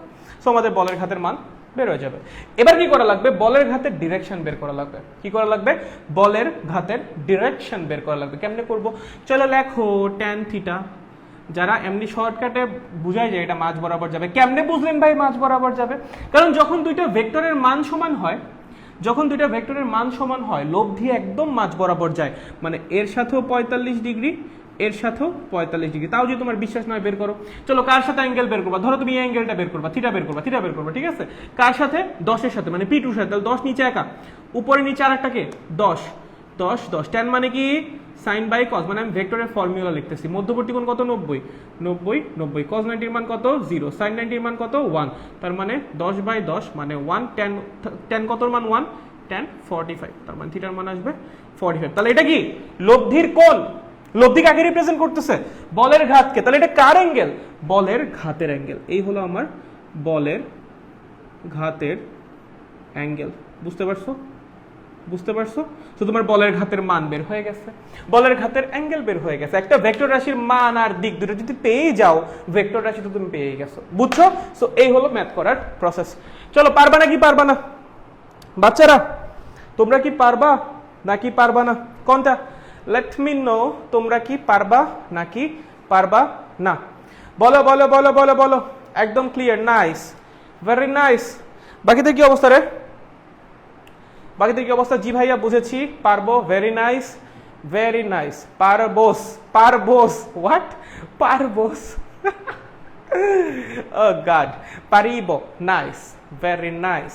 সো আমাদের বলের ঘাতের মান বের হয়ে যাবে। এবার কি করা লাগবে? বলের ঘাতের ডিরেকশন বের করা লাগবে। কি করা লাগবে? বলের ঘাতের ডিরেকশন বের করা লাগবে। কেমনে করব? চলো লেখো tan θ। যারা এমনি শর্টকাটে বুঝাই যায় এটা মাঝ বরাবর যাবে। কেমনে বুঝলেন ভাই মাঝ বরাবর যাবে? কারণ যখন দুইটা ভেক্টরের মান সমান হয়, যখন দুইটা ভেক্টরের মান সমান হয়, লব্ধি একদম মাঝ বরাবর যায়। মানে এর সাথেও 45 ডিগ্রি, এর সাথেও 45 ডিগ্রি। তাও যদি তোমার বিশ্বাস নয়, বের করো। চলো কার সাথে অ্যাঙ্গেল বের করবা? ধরো তুমি এই অ্যাঙ্গেলটা বের করবা, থিটা বের করবা, থিটা বের করবা, ঠিক আছে? কার সাথে? 10 এর সাথে, মানে P2 এর সাথে। তাহলে 10 নিচে একা, উপরে নিচে আরেকটাকে 10 10 10। tan মানে কি? sin বাই cos, মানে আমি ভেক্টরের ফর্মুলা লিখতেছি। মধ্যবর্তী কোণ কত? 90 90 90। cos 90 এর মান কত? 0। sin 90 এর মান কত? 1। তার মানে 10/10 মানে 1। tan কতর মান? 1। tan 45, তার মানে থিটার মান আসবে 45। তাহলে এটা কি? লব্ধির কোণ। লব্ধি কাকে রিপ্রেজেন্ট করতেছে? বলের ঘাতকে। তাহলে এটা কার অ্যাঙ্গেল? বলের ঘাতের অ্যাঙ্গেল। এই হলো আমার বলের ঘাতের অ্যাঙ্গেল। বুঝতে পারছো? বুঝতে পারছো? তো তোমার বলের ঘাতের মান বের হয়ে গেছে, বলের ঘাতের অ্যাঙ্গেল বের হয়ে গেছে। একটা ভেক্টর রাশির মান আর দিক দুটো যদি পেয়ে যাও, ভেক্টর রাশি তো তুমি পেয়ে গেছো। বুঝছো? সো এই হলো ম্যাথ করার প্রসেস। চলো, পারবা নাকি পারবা না বাচ্চারা? তোমরা কি পারবা নাকি পারবা না? কোনটা? লেট মি নো, তোমরা কি পারবা নাকি পারবা না? বলো বলো বলো বলো বলো। একদম ক্লিয়ার। Nice, very nice. বাকিদের কি অবস্থা রে? বাকিদের কি অবস্থা? জি ভাইয়া বুঝেছি, পারবো। Very nice, very nice. পারবোস, পারবোস। হোয়াট? পারবোস। ও গড, পারিব। Nice, very nice.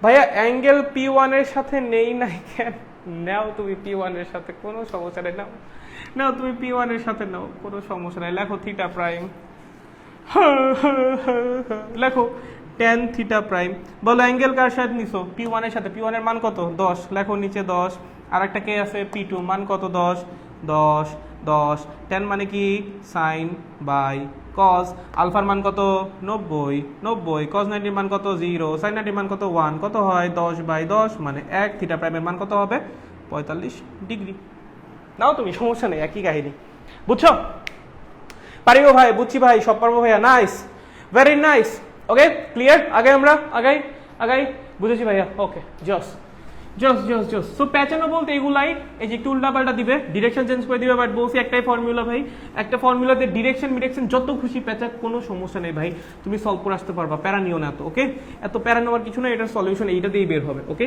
ভাইয়া অ্যাঙ্গেল P1 এর সাথে নেই নাই কেন? নাও তুমি P1 এর সাথে, কোনো সমস্যা নেই। নাও নাও তুমি P1 এর সাথে নাও, কোনো সমস্যা নেই। লেখো থিটা প্রাইম। লেখো tan থিটা প্রাইম। বলো অ্যাঙ্গেল কার সাথে নিছো? P1 এর সাথে। P1 এর মান কত? 10। লেখো নিচে 10। আর একটা কে আছে? P2, মান কত? 10 10 10। tan মানে কি? sin by cos। আলফার মান কত? 90 90। cos 90 মান কত? 0। sin 90 মান কত? 1। কত হয়? 10/10 মানে 1। থিটা প্রাইমের মান কত হবে? 45 ডিগ্রি। নাও তুমি, সমস্যা নেই, একই কাহিনী। বুঝছো? পারিব ভাই, বুঝছি ভাই, সব পারবো ভাইয়া। Nice, very nice. Okay, clear? আগে আমরা আগাই আগাই। বুঝেছি ভাইয়া। ওকে, জস জস জস জস। সো প্যাচানো বলতে এগুলাই, এই যে একটু উল্টাপাল্টা দিবে, ডিরেকশন চেঞ্জ করে দিবে, বাট বলছি একটাই ফর্মুলা ভাই। একটা ফর্মুলাতে ডিরেকশন মিরেকশন যত খুশি প্যাচা, কোনো সমস্যা নেই ভাই, তুমি সলভ করে আসতে পারবা। প্যারা নিও না এত। ওকে, এত প্যারা নেওয়ার কিছু না, এটার সলিউশন এইটা দিয়েই বের হবে। ওকে,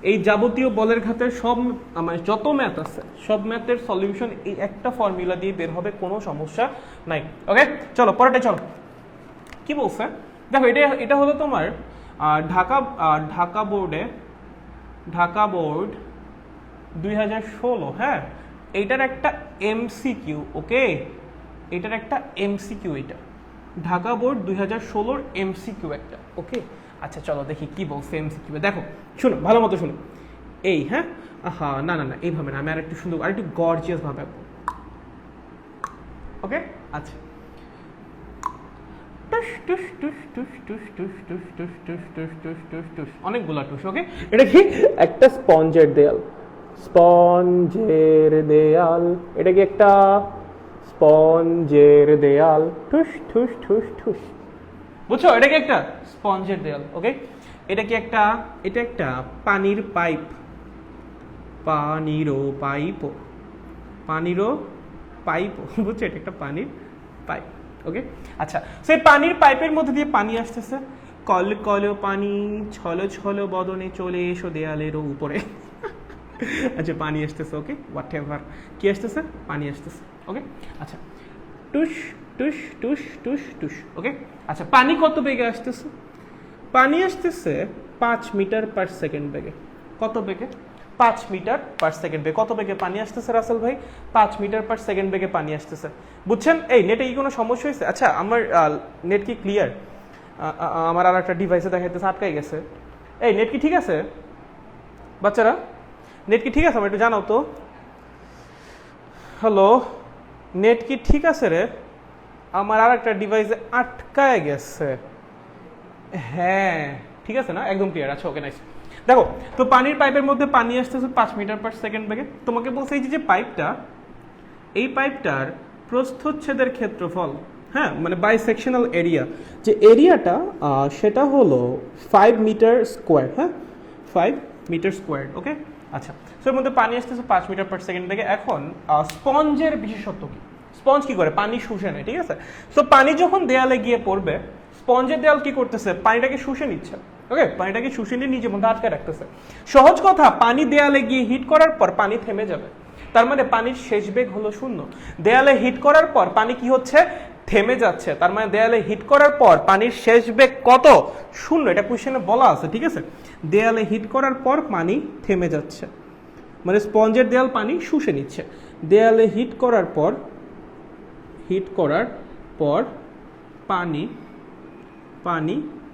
এই যাবতীয় বলের ঘাতের সব মানে যত ম্যাথ আছে সব ম্যাথের সলিউশন এই একটা ফর্মুলা দিয়ে বের হবে, কোনো সমস্যা নাই। ওকে চলো পরেরটা চলো। কি বলছে দেখো, এটা হলো তোমার ঢাকা বোর্ড 2016, হ্যাঁ এইটার একটা এমসিকিউ। ওকে এটার একটা এমসিকিউ, এটা ঢাকা বোর্ড 2016 এমসিকিউ একটা। ওকে আচ্ছা চলো দেখি কি বলছে এমসিকিউ। দেখো শুনো ভালো মতো শুনো। এই হ্যাঁ না না না এইভাবে না, আমি আর একটু সুন্দর আর একটু গর্জিয়াস ভাবে। ওকে আচ্ছা অনেকগুলা টুস। ওকে এটা কি একটা স্পঞ্জের দেয়াল, এটা কি একটা স্পঞ্জের দেয়াল, ঠুস ঠুস ঠুস ঠুস। বুঝছো এটা কি একটা স্পঞ্জের দেয়াল। ওকে এটা একটা পানির পাইপ, বুঝছো এটা একটা পানির পাইপ। ওকে আচ্ছা সেই পানির পাইপের মধ্যে দিয়ে পানি আসতেছে, কল কল পানি ছল ছল বদনে চলে এসো দেয়ালের উপরে। আচ্ছা পানি আসতেছে। ওকে হোয়াট এভার কি আসতেছে, পানি আসতেছে। ওকে আচ্ছা টুস টুস টুস টুস টুস। ওকে আচ্ছা পানি কত বেগে আসতেছে, পানি আসতেছে 5 মিটার পার সেকেন্ড বেগে। কত বেগে, 5 মিটার পার সেকেন্ড বেগে। কত বেগে পানি আসতেছে রাসেল ভাই, 5 মিটার পার সেকেন্ড বেগে পানি আসতেছে। বুঝছেন? এই নেটে কি কোনো সমস্যা হয়েছে? আচ্ছা আমার নেট কি ক্লিয়ার? আমার আর একটা ডিভাইসে দেখাইতেছে আটকাই গেছে। এই নেট কি ঠিক আছে বাচ্চারা, নেট কি ঠিক আছে? আমার একটু জানাও তো। হ্যালো নেট কি ঠিক আছে রে? আমার আর একটা ডিভাইসে আটকায় গেছে। হ্যাঁ ঠিক আছে না, একদম ক্লিয়ার আছে। Okay nice. দেখো তো পানির পাইপের মধ্যে পানি আসতেছে 5 মিটার পার সেকেন্ড বেগে। তোমাকে বলছে এই যে পাইপটা, এই পাইপটার প্রস্থচ্ছেদের ক্ষেত্রফল, হ্যাঁ মানে বাইসেকশনাল এরিয়া, যে এরিয়াটা সেটা হলো 5 মিটার স্কোয়ার। হ্যাঁ 5 মিটার স্কোয়ার। ওকে আচ্ছা সো এর মধ্যে পানি আসতেছে 5 মিটার পার সেকেন্ড বেগে। এখন স্পঞ্জের বিশেষত্ব কি, স্পঞ্জ কি করে, পানি শুষে নেয়। ঠিক আছে, সো পানি যখন দেয়ালে গিয়ে পড়বে, স্পঞ্জের দেয়াল কি করতেছে, পানিটাকে শুষে নিচ্ছে। ওকে পানিটাকে শুষে নিয়ে নিজের মধ্যে আটকে রাখতেছে। সহজ কথা, পানি দেয়ালে গিয়ে হিট করার পর পানি থেমে যাবে, তার মানে পানির শেষ বেগ হলো 0। দেয়ালে হিট করার পর পানি কি হচ্ছে, থেমে যাচ্ছে, তার মানে দেয়ালে হিট করার পর পানির শেষ বেগ কত, 0। এটা কোশ্চেনে বলা আছে। ঠিক আছে, দেয়ালে হিট করার পর পানি থেমে যাচ্ছে, মানে স্পঞ্জের দেয়াল পানি শুষে নিচ্ছে। দেয়ালে হিট করার পর পানি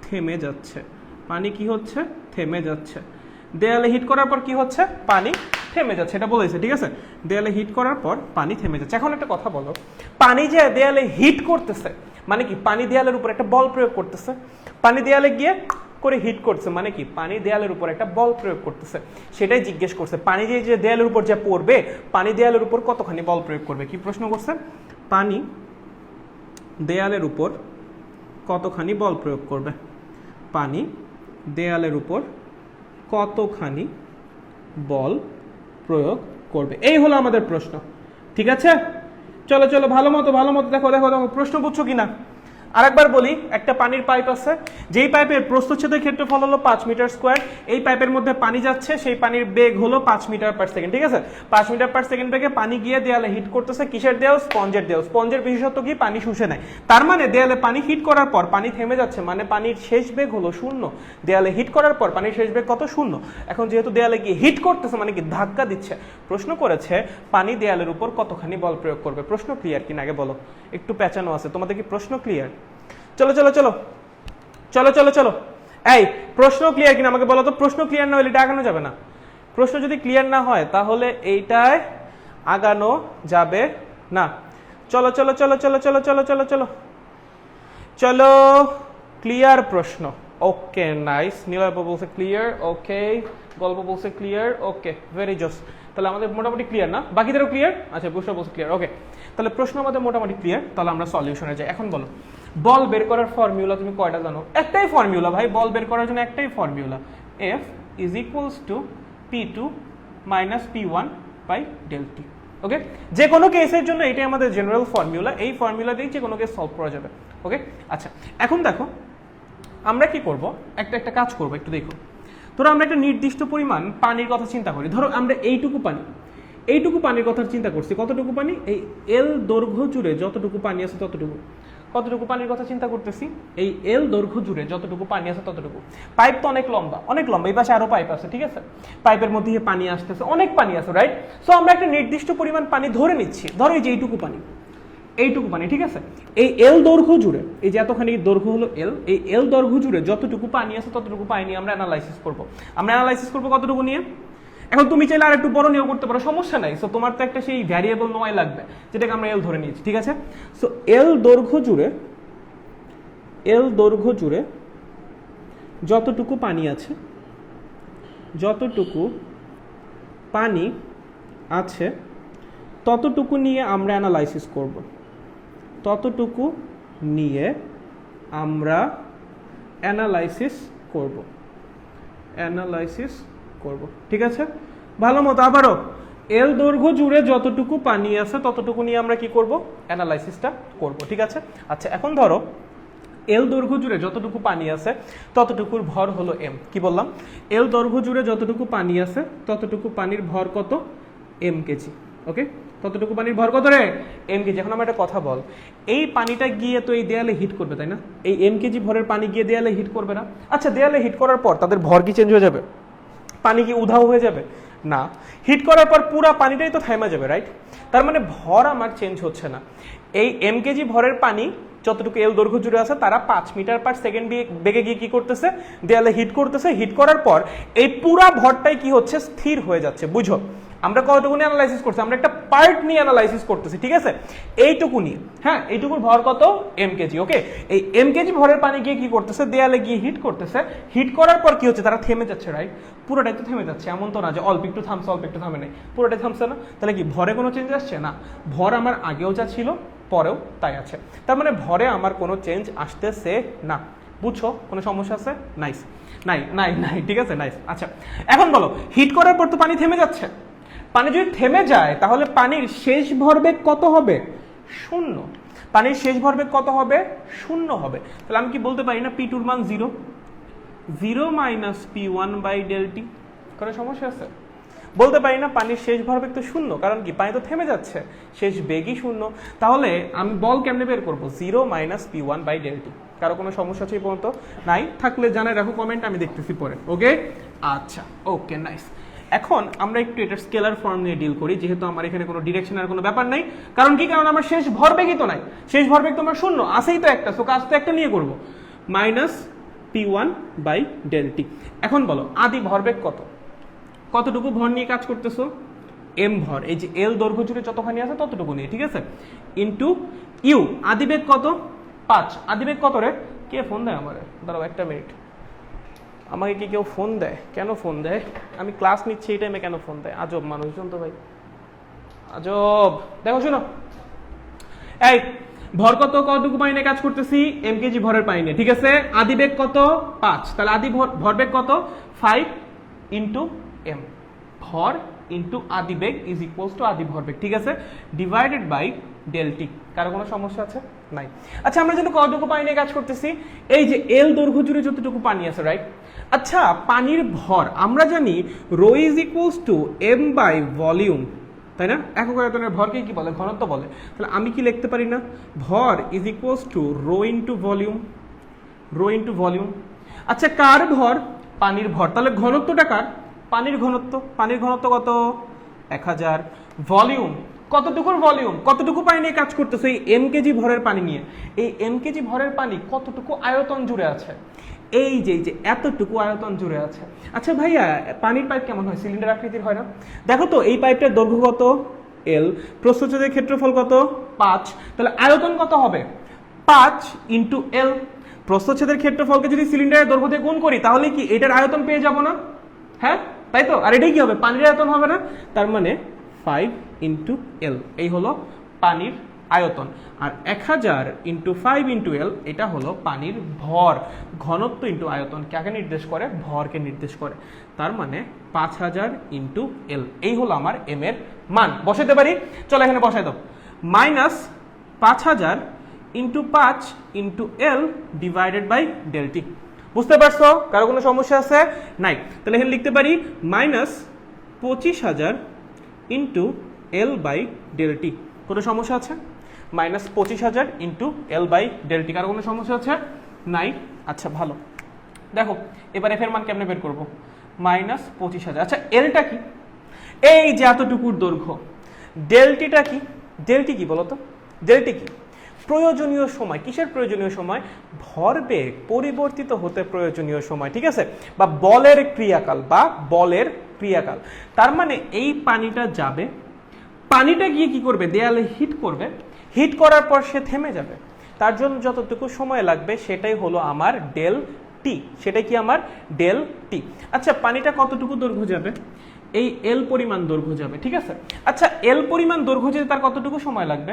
থেমে যাচ্ছে, পানি কি হচ্ছে, থেমে যাচ্ছে। দেয়ালে হিট করার পর কি হচ্ছে, পানি থেমে যাচ্ছে, এটা বলেছে। ঠিক আছে, দেয়ালে হিট করার পর পানি থেমে যাচ্ছে। এখন একটা কথা বলো, পানি যে দেয়ালে হিট করতেছে মানে কি, পানি দেয়ালের উপর একটা বল প্রয়োগ করতেছে, পানি দেয়ালে গিয়ে করে হিট করছে মানে কি, পানি দেয়ালের উপর একটা বল প্রয়োগ করতেছে। সেটাই জিজ্ঞেস করছে, পানি যে দেয়ালের উপর যে পড়বে, পানি দেয়ালের উপর কতখানি বল প্রয়োগ করবে। কি প্রশ্ন করছে, পানি দেয়ালের উপর কতখানি বল প্রয়োগ করবে, পানি দেয়ালের উপর কতখানি বল প্রয়োগ করবে, এই হলো আমাদের প্রশ্ন। ঠিক আছে, চলো চলো ভালো মতো দেখো দেখো দেখো প্রশ্ন বুঝছো কিনা। আরেকবার বলি, একটা পানির পাইপ আছে, যেই পাইপের প্রস্থচ্ছেদের ক্ষেত্রফল হলো 5 মিটার স্কোয়ার। এই পাইপের মধ্যে পানি যাচ্ছে, সেই পানির বেগ হলো 5 মিটার পার সেকেন্ড। ঠিক আছে, 5 মিটার পার সেকেন্ড বেগে পানি গিয়ে দেয়ালে হিট করতেছে। কিসের দেয়াল, স্পঞ্জের দেয়াল। স্পঞ্জের বিশেষত্ব কি, পানি শুষে নেয়। তার মানে দেয়ালে পানি হিট করার পর পানি থেমে যাচ্ছে, মানে পানির শেষ বেগ হলো 0। দেয়ালে হিট করার পর পানির শেষ বেগ কত, 0। এখন যেহেতু দেয়ালে গিয়ে হিট করতেছে মানে কি ধাক্কা দিচ্ছে, প্রশ্ন করেছে পানি দেয়ালের উপর কতখানি বল প্রয়োগ করবে। প্রশ্ন ক্লিয়ার কিনা আগে বলো, একটু পেঁচানো আছে তোমাদের কি প্রশ্ন ক্লিয়ার? চলো চলো চলো চলো চলো চলো এই প্রশ্ন ক্লিয়ার কিনা আমাকে বলো তো। প্রশ্ন ক্লিয়ার না হলে এটা আগানো যাবে না। প্রশ্ন যদি ক্লিয়ার না হয় তাহলে এইটায় আগানো যাবে না। চলো চলো চলো চলো চলো চলো চলো চলো চলো ক্লিয়ার প্রশ্ন। ওকে নাইস, নীলয় বলছে ক্লিয়ার। ওকে গল্প বলছে ক্লিয়ার। ওকে ভেরি জোস। তাহলে আমাদের মোটামুটি ক্লিয়ার না, বাকিদেরও ক্লিয়ার। আচ্ছা বুঝতে বলছে ক্লিয়ার। ওকে তাহলে প্রশ্ন আমাদের মোটামুটি ক্লিয়ার। তাহলে আমরা সলিউশনে যাই। এখন বলো, বল বের করার ফর্মুলা তুমি কয়টা জানো? একটাই ফর্মুলা ভাই, বল বের করার জন্য একটাই formula, F is equals to P2 minus P1 by del T। ওকে, যে কোনো কেসের জন্য এটাই আমাদের জেনারেল ফর্মুলা। এই ফর্মুলা দিয়ে যে কোনো কেস সলভ করা যাবে। ওকে আচ্ছা এখন দেখো আমরা কি করব, একটা কাজ করব, একটু দেখো। ধরো আমরা একটা নির্দিষ্ট পরিমাণ পানির কথা চিন্তা করি, ধরো আমরা এইটুকু পানির কথা চিন্তা করছি। কতটুকু পানি? এই এল দৈর্ঘ্য জুড়ে যতটুকু পানি আছে ততটুকু। কতটুকু পানির কথা চিন্তা করতেছি? এই এল দৈর্ঘ্য জুড়ে যতটুকু পানি আছে ততটুকু। পাইপ তো অনেক লম্বা, এই পাশে আরো পাইপ আছে, ঠিক আছে? পাইপের মধ্যে পানি আসতেছে, অনেক পানি আছে, রাইট? সো আমরা একটা নির্দিষ্ট পরিমাণ পানি ধরে নিচ্ছি, ধরো এই যে এইটুকু পানি, ঠিক আছে? এই এল দৈর্ঘ্য জুড়ে, এই যে এতখানি দৈর্ঘ্য হলো এল, এই এল দৈর্ঘ্য জুড়ে যতটুকু পানি আছে ততটুকু পানি নিয়ে আমরা অ্যানালাইসিস করব কতটুকু নিয়ে? এখন তুমি চাইলে আর একটু বড় নিয়োগ করতে পারো, সমস্যা নাই। সো তোমার তো একটা সেই ভ্যারিয়েবল নয় লাগবে, যেটাকে আমরা এল ধরে নিয়েছি, ঠিক আছে? সো এল দৈর্ঘ্য জুড়ে যতটুকু পানি আছে, ততটুকু নিয়ে আমরা অ্যানালাইসিস করব, ঠিক আছে? ভালো মতো আবারও, এল দৈর্ঘ্য জুড়ে যতটুকু পানি আছে ততটুকু নিয়ে আমরা কি করব? অ্যানালাইসিসটা করব, ঠিক আছে? আচ্ছা, এখন ধরো এল দৈর্ঘ্য জুড়ে যতটুকু পানি আছে ততটুকুর ভর হলো এম। কি বললাম? এল দৈর্ঘ্য জুড়ে যতটুকু পানি আছে ততটুকু পানির ভর কত? M KG. ওকে, ততটুকু পানির ভর কত রে? M kg. এখন আমার একটা কথা বল, এই পানিটা গিয়ে তো এই দেয়ালে হিট করবে, তাই না? এই এম কেজি ভরের পানি গিয়ে দেয়ালে হিট করবে না? আচ্ছা, দেয়ালে হিট করার পর তাদের ভর কি চেঞ্জ হয়ে যাবে? পানি কি উধাও হয়ে যাবে? না, হিট করার পর পুরো পানিটাই তো থেমে যাবে, রাইট? তার মানে ভর আমার চেঞ্জ হচ্ছে না। এই এম কেজি ভরের পানি যতটুকু এল দৈর্ঘ্য জুড়ে আছে তারা 5 মিটার পার সেকেন্ড বেগে গিয়ে কি করতেছে? দেয়ালে হিট করতেছে। হিট করার পর এই পুরা ভরটাই কি হচ্ছে? স্থির হয়ে যাচ্ছে। বুঝো, আমরা কতটুকু নিয়ে অ্যানালাইসিস করছি? আমরা একটা পার্ট নিয়ে অ্যানালাইসিস করতেছি, ঠিক আছে? এইটুকু নিয়ে, হ্যাঁ, এইটুকুর ভর কত? M KG. ওকে, এই এম কেজি ভরের পানি গিয়ে কি করতেছে? দেয়ালে গিয়ে হিট করতেছে। হিট করার পর কি হচ্ছে? তারা থেমে যাচ্ছে, রাইট? পুরোটাই তো থেমে যাচ্ছে, এমন তো না যে অল্প একটু থামছে অল্প একটু থামে নেই, পুরোটাই থামছে না। তাহলে কি ভরে কোনো চেঞ্জ আসছে? না, ভর আমার আগেও যা ছিল পরেও তাই আছে। তার মানে ভরে আমার কোনো চেঞ্জ আসতেছে না। বুঝছো? কোনো সমস্যা আছে? নাইস, নাই, ঠিক আছে, নাইস। আচ্ছা, এখন বলো, হিট করার পর তো পানি থেমে যাচ্ছে। পানি যদি থেমে যায় তাহলে পানির শেষ ভরবেগ কত হবে? 0। পানির শেষ ভরবেগ কত হবে? 0 হবে। তাহলে আমি কি বলতে পারি না P2 এর মান 0 মাইনাস P1/ΔT? কোনো সমস্যা আছে? বলতে পারি না পানির শেষ ভরবেগ তো 0, কারণ কি? পানি তো থেমে যাচ্ছে, শেষ বেগই 0। তাহলে আমি বল কেমনে বের করবো? 0 মাইনাস P1/ΔT। কারো কোনো সমস্যা আছে এই পর্যন্ত? নাই? থাকলে জানাই রাখো, কমেন্ট, আমি দেখতেছি পরে। ওকে, আচ্ছা, ওকে, নাইস। এখন আমরা একটু এটার স্কেলার ফর্ম নিয়ে ডিল করি, যেহেতু আমার এখানে কোনো ডিরেকশনের কোনো ব্যাপার নাই। কারণ কি? কারণ আমার শেষ ভরবেগই তো নাই, শেষ ভরবেগ তো আমার 0, আসেই তো একটা, সো কাজ তো একটা নিয়ে করবো, মাইনাস P1/ΔT। এখন বলো, আদি ভরবেগ কত? কতটুকু ভর নিয়ে কাজ করতেছো? এম ভর, এই যে এল দৈর্ঘ্য জুড়ে যতখানি আছে ততটুকু নিয়ে, ঠিক আছে? ইন্টু ইউ, আদিবেগ কত? 5। আদিবেগ কত রে? কে ফোন দেয় আমারে? দাঁড়াও একটা মিনিট, আমাকে কি কেউ ফোন দেয়? কেন ফোন দেয়? আমি ক্লাস নিচ্ছি এই টাইমে কেন ফোন দেয়? আজব মানুষজন তো ভাই, আজব। দেখো, শোনো, এই ভর কত? কতটুকু পানি নিয়ে কাজ করতেছি? এম কেজি ভরের পানি নিয়ে, ঠিক আছে? আদিবেগ কত? 5। তাহলে আদি ভরবেগ কত? 5 ইন্টু এম। ভর ইন্টু আদিবেগ ইজ ইকুয়ালস টু আদি ভরবেগ, ঠিক আছে? Divided by ΔT। কারো কোনো সমস্যা আছে? নাই। আচ্ছা, আমরা যেন কতটুকু পানি নিয়ে কাজ করতেছি? এই যে এল দৈর্ঘ্য জুড়ে যতটুকু পানি আছে, রাইট? আচ্ছা, পানির ভর আমরা জানি rho is equals to M by volume, তাই না? একক আয়তনের ভরকে কি বলে? ঘনত্ব বলে। তাহলে আমি কি লিখতে পারি না? ভর is equals to rho into volume. আচ্ছা, কার ভর? পানির ভর। তাহলে ঘনত্বটা কার? পানির ঘনত্ব কত? 1000। ভলিউম, কতটুকুর ভলিউম? কতটুকু পানি নিয়ে কাজ করতেছে? এই এম কেজি ভরের পানি নিয়ে। এই এম কেজি ভরের পানি কতটুকু আয়তন জুড়ে আছে? এই যে এতটুকু আয়তন জুড়ে আছে। আচ্ছা ভাইয়া, পানির পাইপ কেমন হয়? সিলিন্ডার আকৃতির হয় না? দেখো তো, এই পাইপটার দৈর্ঘ্য কত? এল। প্রস্থচ্ছেদের ক্ষেত্রফল কত? 5। তাহলে আয়তন কত হবে? 5 ইন্টু এল। প্রস্থচ্ছেদের ক্ষেত্রফলকে যদি সিলিন্ডারের দৈর্ঘ্য দিয়ে গুণ করি তাহলে কি এটার আয়তন পেয়ে যাব না? হ্যাঁ, তাই তো? আর এটাই কি হবে? পানির আয়তন হবে না? তার মানে 5 ইন্টু এল, এই হলো পানির আয়তন। আর 1000 ইন্টু 5 ইন্টু এল, এটা হলো পানির ভর। ঘনত্ব ইন্টু আয়তন কাকে নির্দেশ করে? ভরকে নির্দেশ করে। তার মানে 5000 ইন্টু এল, এই হলো আমার এম এর মান। বসাতে পারি? চলো এখানে বসাই দাও। Minus 5000 into 5 into L divided by ΔT। বুঝতে পারছো? কারো কোনো সমস্যা আছে? নাই। তাহলে এখানে লিখতে পারি -25,000 into L by del T. কোনো সমস্যা আছে? -25,000 into L by del T. কারো কোনো সমস্যা আছে? নাই। আচ্ছা ভালো, দেখো এবার এফ এর মান কেমনে বের করবো? -25,000। আচ্ছা এলটা কি? এই যে এতটুকুর দৈর্ঘ্য। ডেলটিটা কি? ডেলটি কি বলতো? ডেলটি কি? প্রয়োজনীয় সময়। কিসের প্রয়োজনীয় সময়? ভরবেগ পরিবর্তিত হতে প্রয়োজনীয় সময়, ঠিক আছে, বা বলের ক্রিয়াকাল, বা বলের ক্রিয়াকাল। তার মানে এই পানিটা যাবে, পানিটা গিয়ে কি করবে? দেয়ালে হিট করবে, হিট করার পর সে থেমে যাবে। তার জন্য যতটুকু সময় লাগবে সেটাই হলো আমার ডেল টি। সেটাই কি আমার ডেল টি। আচ্ছা পানিটা কতটুকু দৈর্ঘ্য যাবে? এই এল পরিমাণ দৈর্ঘ্য যাবে, ঠিক আছে। আচ্ছা এল পরিমাণ দৈর্ঘ্য যেতে তার কতটুকু সময় লাগবে?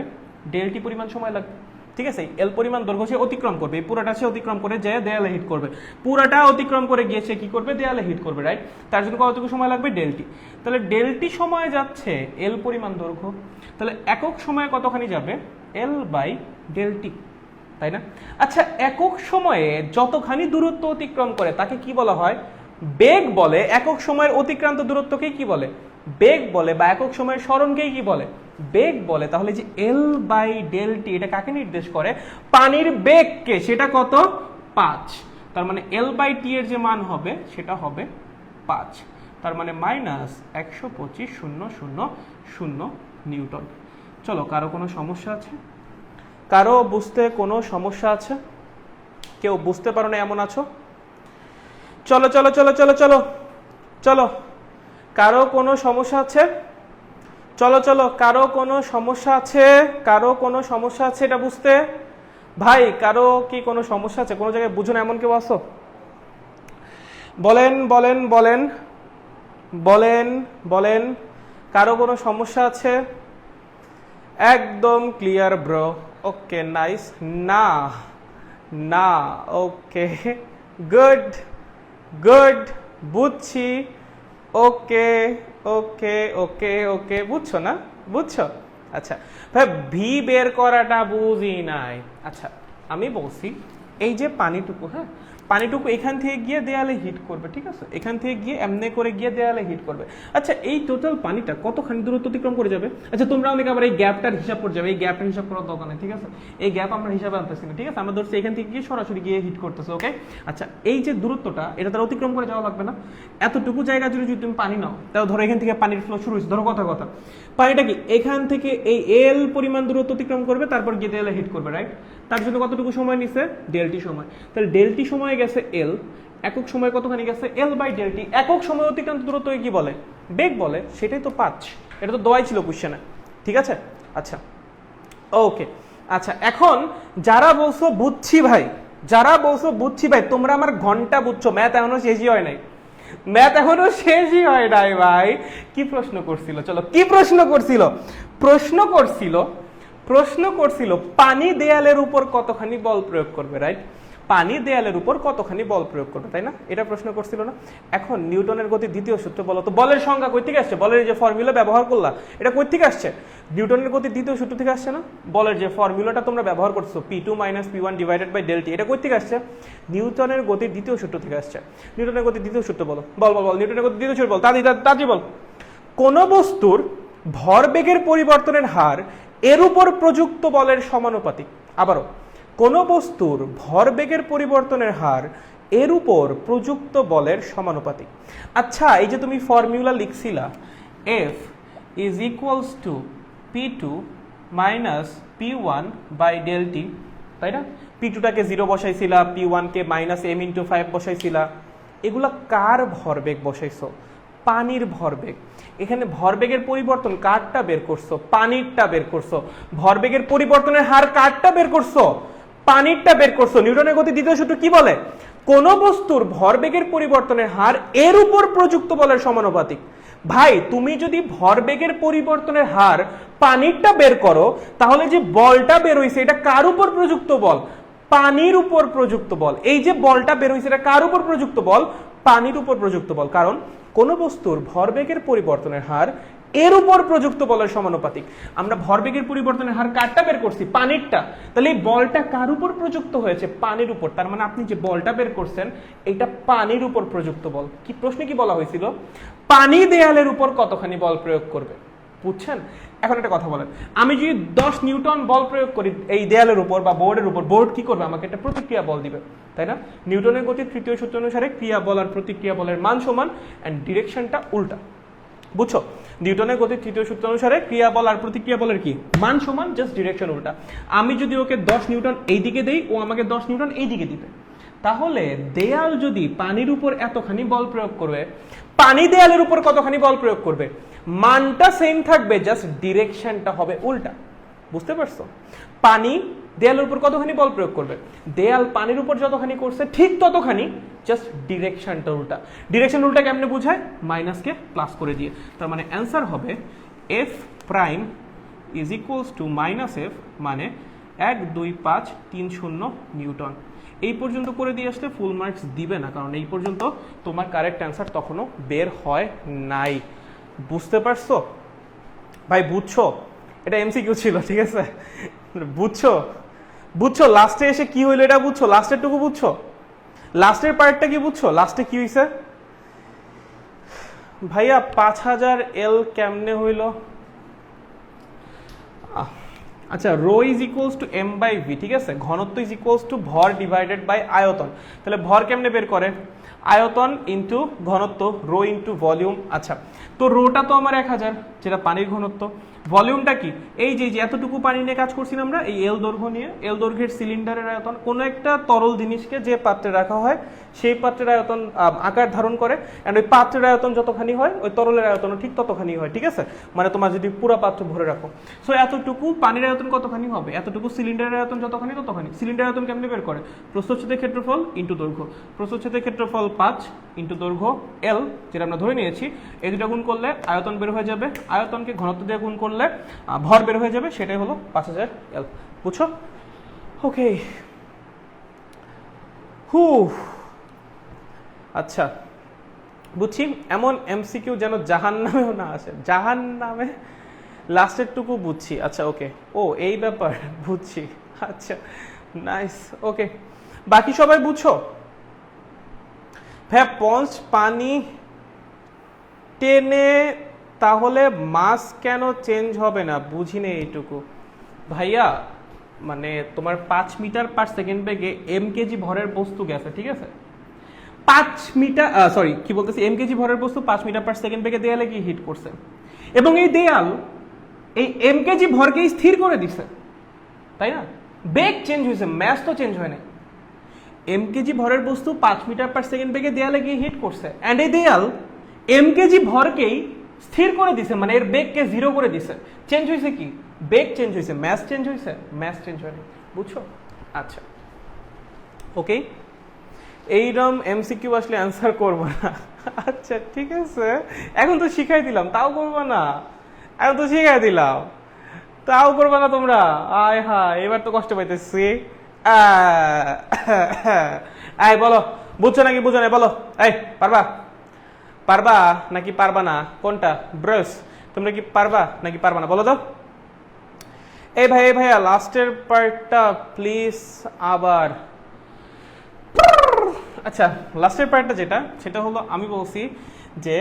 ডেল টি পরিমাণ সময় লাগবে, ঠিক আছে। এল পরিমাণ দৈর্ঘ্য সে অতিক্রম করবে, এই পুরাটা সে অতিক্রম করে যায় দেয়ালে হিট করবে, পুরাটা অতিক্রম করে গিয়ে সে কি করবে? দেয়ালে হিট করবে, রাইট। তার জন্য কতটুকু সময় লাগবে? Del T. তাহলে ডেল টি সময় যাচ্ছে এল পরিমাণ দৈর্ঘ্য, তাহলে একক সময়ে কতখানি যাবে? এল বাই ডেল টি, তাই না? আচ্ছা একক সময়ে যতখানি দূরত্ব অতিক্রম করে তাকে কি বলা হয়? বেগ বলে। একক সময়ের অতিক্রান্ত দূরত্বকে কি বলে? বেগ বলে। বা একক সময়ের সরণকেই কি বলে? বেগ বলে। তাহলে যে এল বাই ডেল টি এটা কাকে নির্দেশ করে? পানির বেগকে। সেটা কত? 5। তার মানে এল বাই টি এর যে মান হবে সেটা হবে 5। তার মানে -125,000 নিউটন। চলো কারো কোনো সমস্যা আছে? কারো বুঝতে কোনো সমস্যা আছে? কেউ বুঝতে পারো না এমন আছো? চলো চলো চলো চলো চলো চলো, কারো কোনো সমস্যা আছে? চলো চলো, কারো কোনো সমস্যা আছে? কারো কোনো সমস্যা আছে এটা বুঝতে? ভাই কারো কি কোনো সমস্যা আছে? কোনো জায়গায় বুঝো না এমন কেউ আসো? বলেন বলেন বলেন বলেন বলেন, কারো কোনো সমস্যা আছে? একদম ক্লিয়ার ব্রো। Okay nice. না না, ওকে গুড গুড, বুঝছি। ওকে ওকে ওকে ওকে, বুঝছো না? বুঝছো? আচ্ছা ভাই ভি বের করাটা বুঝি নাই। আচ্ছা আমি বলছি এই যে পানিটুকু, হ্যাঁ পানিটুকু এখান থেকে গিয়ে দেয়ালে হিট করবে, ঠিক আছে, এখান থেকে গিয়ে এমনি করে গিয়ে দেয়ালে হিট করবে। আচ্ছা এই টোটাল পানিটা কতখানি দূরত্ব অতিক্রম করে যাবে? আচ্ছা তোমরা অনেকে আবার এই গ্যাপটার হিসাব করে যাবে, এই গ্যাপটার হিসাব করার দরকার নেই, ঠিক আছে, এই গ্যাপ আমরা হিসাবে আনতেছি না, ঠিক আছে, আমরা ধরছি এখান থেকে গিয়ে সরাসরি গিয়ে হিট করতেছে, ওকে। আচ্ছা এই যে দূরত্বটা এটা তার অতিক্রম করে যাওয়া লাগবে না? এতটুকু জায়গা জুড়ে যদি তুমি পানি নাও, তাও ধরো এখান থেকে পানির ফ্লো শুরু হয়েছে, ধরো কথা কথা পানিটা কি এখান থেকে এই এল পরিমাণ দূরত্ব অতিক্রম করবে, তারপর গিয়ে দেয়ালে হিট করবে, রাইট। তার জন্য কতটুকু সময় নিছে? ডেলটি সময়। তাহলে ডেলটি সময় গেছে এল, একক সময় কতখানি গেছে? L by del T. একক সময় অতিক্রান্ত দূরত্বকে কি বলে? বেগ বলে। সেটাই তো 5, এটা তো দেওয়াই ছিল কোশ্চেনে, ঠিক আছে। আচ্ছা ওকে, আচ্ছা এখন যারা বলছো বুঝছি ভাই, যারা বলছো বুঝছি ভাই, তোমরা আমার ঘন্টা বুঝছো, ম্যাথ এখনো শেষই হয় নাই, ম্যাথ এখনো শেষই হয় নাই ভাই। কি প্রশ্ন করছিল? চলো কি প্রশ্ন করছিল? প্রশ্ন করছিল পানি দেয়ালের উপর কতখানি বল প্রয়োগ করবে, রাইট। পানি দেয়ালের উপর কতখানি বল প্রয়োগ করবে, তাই না? এটা প্রশ্ন করছিল না? এখন নিউটনের গতির দ্বিতীয় সূত্র বলো তো, বলের সংজ্ঞা কই থেকে আসছে? বলের যে ফর্মুলা ব্যবহার করলা এটা কই থেকে আসছে? নিউটনের গতির দ্বিতীয় সূত্র থেকে আসছে না? বলের যে ফর্মুলাটা তোমরা ব্যবহার করছো P2 - P1 divided by del টি, এটা কই থেকে আসছে? নিউটনের গতির দ্বিতীয় সূত্র থেকে আসছে। নিউটনের গতির দ্বিতীয় সূত্র বলো, বল বল বল, নিউটনের গতির দ্বিতীয় সূত্র বল, তাড়াতাড়ি বল। কোন বস্তুর ভরবেগের পরিবর্তনের হার এর উপর প্রযুক্ত বলের সমানুপাতিক। আবারও, কোন বস্তুর ভরবেগের পরিবর্তনের হার এর উপর প্রযুক্ত বলের সমানুপাতিক। আচ্ছা এই যে তুমি formula লিখছিলা F is equals to P2 minus P1 by del T, তাই না? P2টাকে 0 বসাইছিলা, P1 কে -m/5 বসাইছিলা, এগুলা কার ভরবেগ বসাইছো? পানির ভরবেগ। এখানে ভরবেগের পরিবর্তন কারটা বের করছো? পানিরটা বের করছো। ভরবেগের পরিবর্তনের হার কারটা বের করছো? পানিরটা বের করছো। নিউটনের গতির দ্বিতীয় সূত্র কি বলে? কোন বস্তুর ভরবেগের পরিবর্তনের হার এর উপর প্রযুক্ত বলের সমানুপাতিক। ভাই তুমি যদি ভরবেগের পরিবর্তনের হার পানিরটা বের করো, তাহলে যে বলটা বের হইছে এটা কার উপর প্রযুক্ত বল? পানির উপর প্রযুক্ত বল। এই যে বলটা বের হইছে এটা কার উপর প্রযুক্ত বল? পানির উপর প্রযুক্ত বল। কারণ কোন বস্তুর ভরবেগের পরিবর্তনের হার এর উপর প্রযুক্ত বলের সমানুপাতিক। আমরা ভরবেগের পরিবর্তনের হার কারটা বের করছি, পানিরটা, তাহলে এই বলটা কার উপর প্রযুক্ত হয়েছে? পানির উপর। তার মানে আপনি যে বলটা বের করছেন এটা পানির উপর প্রযুক্ত বল। কি প্রশ্নে কি বলা হয়েছিল? পানি দেয়ালের উপর কতখানি বল প্রয়োগ করবে, বুঝছেন? এখন একটা কথা বলেন, আমি যদি 10 নিউটন বল প্রয়োগ করি এই দেয়ালের উপর বা বোর্ডের উপর, বোর্ড কি করবে? আমাকে একটা প্রতিক্রিয়া বল দিবে, তাই না? নিউটনের গতির তৃতীয় সূত্র অনুসারে ক্রিয়া বল আর প্রতিক্রিয়া বলের মান সমান এন্ড ডিরেকশনটা উল্টা, বুঝছো? নিউটনের গতির তৃতীয় সূত্র অনুসারে ক্রিয়া বল আর প্রতিক্রিয়া বলের কি মান সমান, জাস্ট ডিরেকশন উল্টা। আমি যদি ওকে 10 নিউটন এই দিকে দেই, ও আমাকে 10 নিউটন এই দিকে দিবে। তাহলে দেয়াল যদি পানির উপর এতখানি বল প্রয়োগ করবে, পানি দেয়ালের উপর কতখানি বল প্রয়োগ করবে? মানটা সেম থাকবে, জাস্ট ডিরেকশনটা হবে উল্টা, বুঝতে পারছো? পানি দেয়ালের উপর কতখানি বল প্রয়োগ করবে, দেয়াল পানির উপর যতখানি করছে ঠিক ততখানি, জাস্ট ডিরেকশনটা উল্টা। ডিরেকশন উল্টা কেমনে বোঝায়? মাইনাসকে প্লাস করে দিয়ে। তার মানে অ্যান্সার হবে F prime is equals two minus F, মানে 1 2 5 3 0 নিউটন। এই পর্যন্ত করে দিয়ে আসলে ফুল মার্কস দিবে না, কারণ এই পর্যন্ত তোমার কারেক্ট অ্যান্সার তখনও বের হয় নাই। বুঝতে পারছো ভাই? বুঝছো? এটা এমসিকিউ ছিল, ঠিক আছে? বুঝছো? বুঝছো লাস্টে এসে কি হইলো এটা বুঝছো? লাস্টের টুকু বুঝছো? লাস্টের পার্টটা কি বুঝছো? লাস্টে কি হইছে ভাইয়া? 5000 এল কেমনে হইলো? আচ্ছা, rho is equals to M by V, ঠিক আছে? ঘনত্ব ইজ ইকুয়ালস টু ভর ডিভাইডেড বাই আয়তন। তাহলে ভর কেমনে বের করে? আয়তন ইন্টু ঘনত্ব, রো ইন্টু ভলিউম। আচ্ছা, তো রোটা তো আমার 1000, যেটা পানির ঘনত্ব। ভলিউমটা কি? এই যে এতটুকু পানি নিয়ে কাজ করছি না আমরা, এই এল দৈর্ঘ্য নিয়ে। এল দৈর্ঘ্যের সিলিন্ডারের আয়তন, কোনো একটা তরল জিনিসকে যে পাত্রে রাখা হয় সেই পাত্রের আয়তন আকার ধারণ করে, এন্ড ওই পাত্রের আয়তন যতখানি হয় ওই তরলের আয়তনও ঠিক ততখানি হয়, ঠিক আছে? মানে তোমার যদি পুরো পাত্র ভরে রাখো, সো এতটুকু পানির আয়তন কতখানি হবে? এতটুকু সিলিন্ডারের আয়তন যতখানি ততখানি। সিলিন্ডারের আয়তন কেমনে বের করে? প্রস্থচ্ছেদের ক্ষেত্রফল ইন্টু দৈর্ঘ্য। প্রস্থচ্ছেদের ক্ষেত্রফল 5 ইন্টু দৈর্ঘ্য এল, যেটা আমরা ধরে নিয়েছি। এই দুটা গুণ করলে আয়তন বের হয়ে যাবে, আয়তনকে ঘনত্ব দিয়ে গুণ করলে ভর বের হয়ে যাবে, সেটাই হলো 5000 এল। বুঝছো? ওকে, হু, আচ্ছা বুঝছি। এমন এমসিকিউ যেন জাহান্নামেও না আসে, জাহান্নামে লাস্টের টুকু বুঝছি। আচ্ছা ওকে, ও এই ব্যাপার, বুঝছি। আচ্ছা নাইস, ওকে। বাকি সবাই বুঝছো? ভাইয়া পঞ্চ পানি টেনে তাহলে মাস কেন চেঞ্জ হবে না? বুঝি না এইটুকু ভাইয়া। মানে তোমার 5 মিটার পার সেকেন্ড বেগে এম কেজি ভরের বস্তু গেছে, ঠিক আছে? 5 মিটার, সরি কি বলতেছি, এম কেজি ভরের বস্তু 5 মিটার পার সেকেন্ড বেগে দেয়ালে গিয়ে হিট করছে, এবং এই দেয়াল এই এম কেজি ভরকেই স্থির করে দিছে, তাই না? বেগ চেঞ্জ হয়েছে, ম্যাস তো চেঞ্জ হয় না। এম কেজি ভরের বস্তু 5 মিটার পার সেকেন্ড বেগে দেয়ালে গিয়ে হিট করছে, অ্যান্ড এই দেয়াল এম কেজি ভরকেই স্থির করে দিছে, মানে এর বেগকে 0 করে দিছে। চেঞ্জ হয়েছে কি? বেগ চেঞ্জ হয়েছে, ম্যাস চেঞ্জ হয়েছে? ম্যাস চেঞ্জ হয়নি, বুঝছো? আচ্ছা ওকে, এইরকম এমসিকিউ আসলে অ্যান্সার করবো না। আচ্ছা ঠিক আছে, এখন তো শিখাই দিলাম, তাও করবো না? এখন তো শিখাই দিলাম, তাও করবো না তোমরা? আয় হায়, এবার তো কষ্ট পাইতেছি। এই বলো, বুঝছো নাকি বুঝো না? বলো, এই পারবা? পারবা নাকি পারবা না? কোনটা? ব্রস, তোমরা কি পারবা নাকি পারবা না? বলো তো। এই ভাই, এই ভাইয়া লাস্টের পার্টটা প্লিজ আবার। আচ্ছা, লাস্টের পার্টটা যেটা, সেটা হলো আমি বলছি যে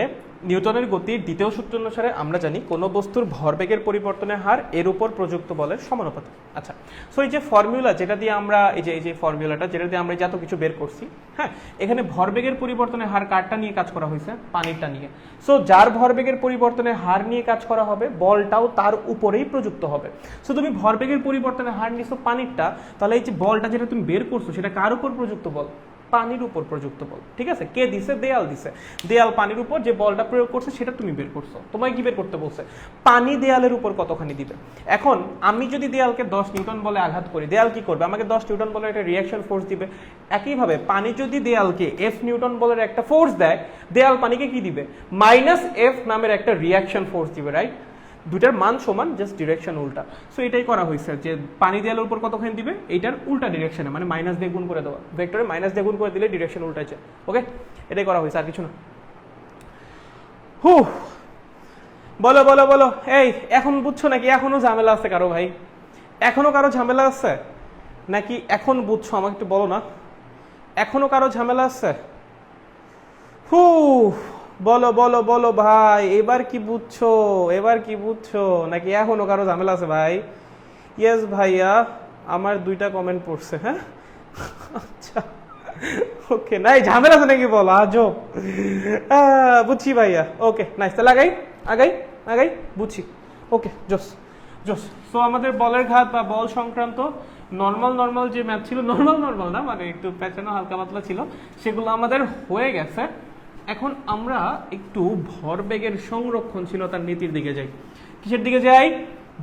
নিউটনের গতির দ্বিতীয় সূত্র অনুসারে আমরা জানি কোনো বস্তুর ভরবেগের পরিবর্তনের হার এর উপর প্রযুক্ত বলের সমানুপাতিক। আচ্ছা, সো এই যে ফর্মুলা যেটা দিয়ে আমরা এই যে ফর্মুলাটা যেটা দিয়ে আমরা যত কিছু বের করছি, হ্যাঁ, এখানে ভরবেগের পরিবর্তনের হার কারটা নিয়ে কাজ করা হয়েছে? পানিরটা নিয়ে। সো যার ভরবেগের পরিবর্তনের হার নিয়ে কাজ করা হবে, বলটাও তার উপরেই প্রযুক্ত হবে। সো তুমি ভরবেগের পরিবর্তনের হার নিছো পানিরটা, তাহলে এই যে বলটা যেটা তুমি বের করছো সেটা কার উপর প্রযুক্ত বল? পানির উপর প্রযুক্ত বল, ঠিক আছে? কে দিছে? দেয়াল দিছে। দেয়াল পানির উপর যে বলটা প্রয়োগ করছে সেটা তুমি বের করছো। তোমায় কি বের করতে বলছে? পানি দেয়ালের উপর কতখানি দিবে। এখন আমি যদি দেয়ালকে 10 নিউটন বলে আঘাত করি, দেয়াল কি করবে? আমাকে 10 নিউটন বলে একটা রিঅ্যাকশন ফোর্স দিবে। একইভাবে পানি যদি দেয়ালকে F নিউটন বলে একটা ফোর্স দেয়, দেয়াল পানিকে কি দিবে? -F নামের একটা রিঅ্যাকশন ফোর্স দিবে, রাইট? দুটার মান সমান, জাস্ট ডিরেকশন উল্টা। সো এটাই করা হয়েছে যে পানি দেয়ালের উপর কতখানি দিবে, এইটার উল্টা ডিরেকশনে, মানে মাইনাস দিয়ে গুণ করে দেওয়া। ভেক্টরে মাইনাস দিয়ে গুণ করে দিলে ডিরেকশন উল্টাচ্ছে। ওকে, এটাই করা হয়েছে, আর কিছু না। হু, বলো বলো বলো, এই এখন বুঝছো নাকি এখনো ঝামেলা আছে কারো ভাই? এখনো কারো ঝামেলা আছে নাকি এখন বুঝছো? আমাকে একটু বলো না, এখনো কারো ঝামেলা আছে? হু, বলো বলো বলো ভাই, এবার কি বুঝছো? এবার কি বুঝছো নাকি এখনো কারো ঝামেলা আছে ভাই? ইয়েস ভাইয়া, আমার 2টা কমেন্ট পড়ছে। হ্যাঁ আচ্ছা ওকে, নাই ঝামেলা আছে নাকি বলো, আজব। বুঝছি ভাইয়া, ওকে নাইস, তাহলে আগাই আগাই আগাই, বুঝছি। ওকে জোস জোস। সো আমাদের বলের ঘাত বা বল সংক্রান্ত নর্মাল যে ম্যাথ ছিল, নর্মাল না মানে একটু প্যাচানো হালকা পাতলা ছিল, সেগুলো আমাদের হয়ে গেছে। এখন আমরা একটু ভরবেগের সংরক্ষণশীলতার নীতির দিকে যাই। কিসের দিকে যাই?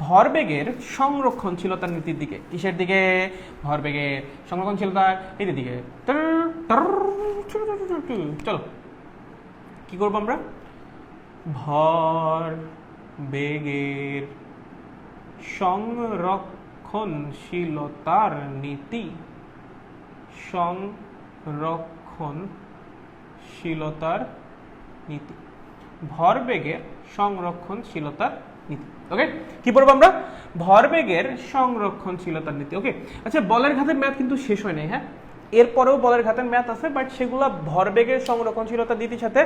ভরবেগের সংরক্ষণশীলতার নীতির দিকে। কিসের দিকে? ভরবেগের সংরক্ষণশীলতার নীতির দিকে। চলো কি করবো আমরা? ভরবেগের সংরক্ষণশীলতার নীতি, সংরক্ষণশীলতার নীতি, ভরবেগের সংরক্ষণশীলতার নীতি। ওকে, কি পড়বো আমরা? ভরবেগের সংরক্ষণশীলতার নীতি। ওকে, আচ্ছা বলের ঘাতের ম্যাথ কিন্তু শেষ হয় নাই। হ্যাঁ, এরপরেও বলের ঘাতের ম্যাথ আছে, বাট সেগুলো ভরবেগের সংরক্ষণশীলতার নীতির সাথে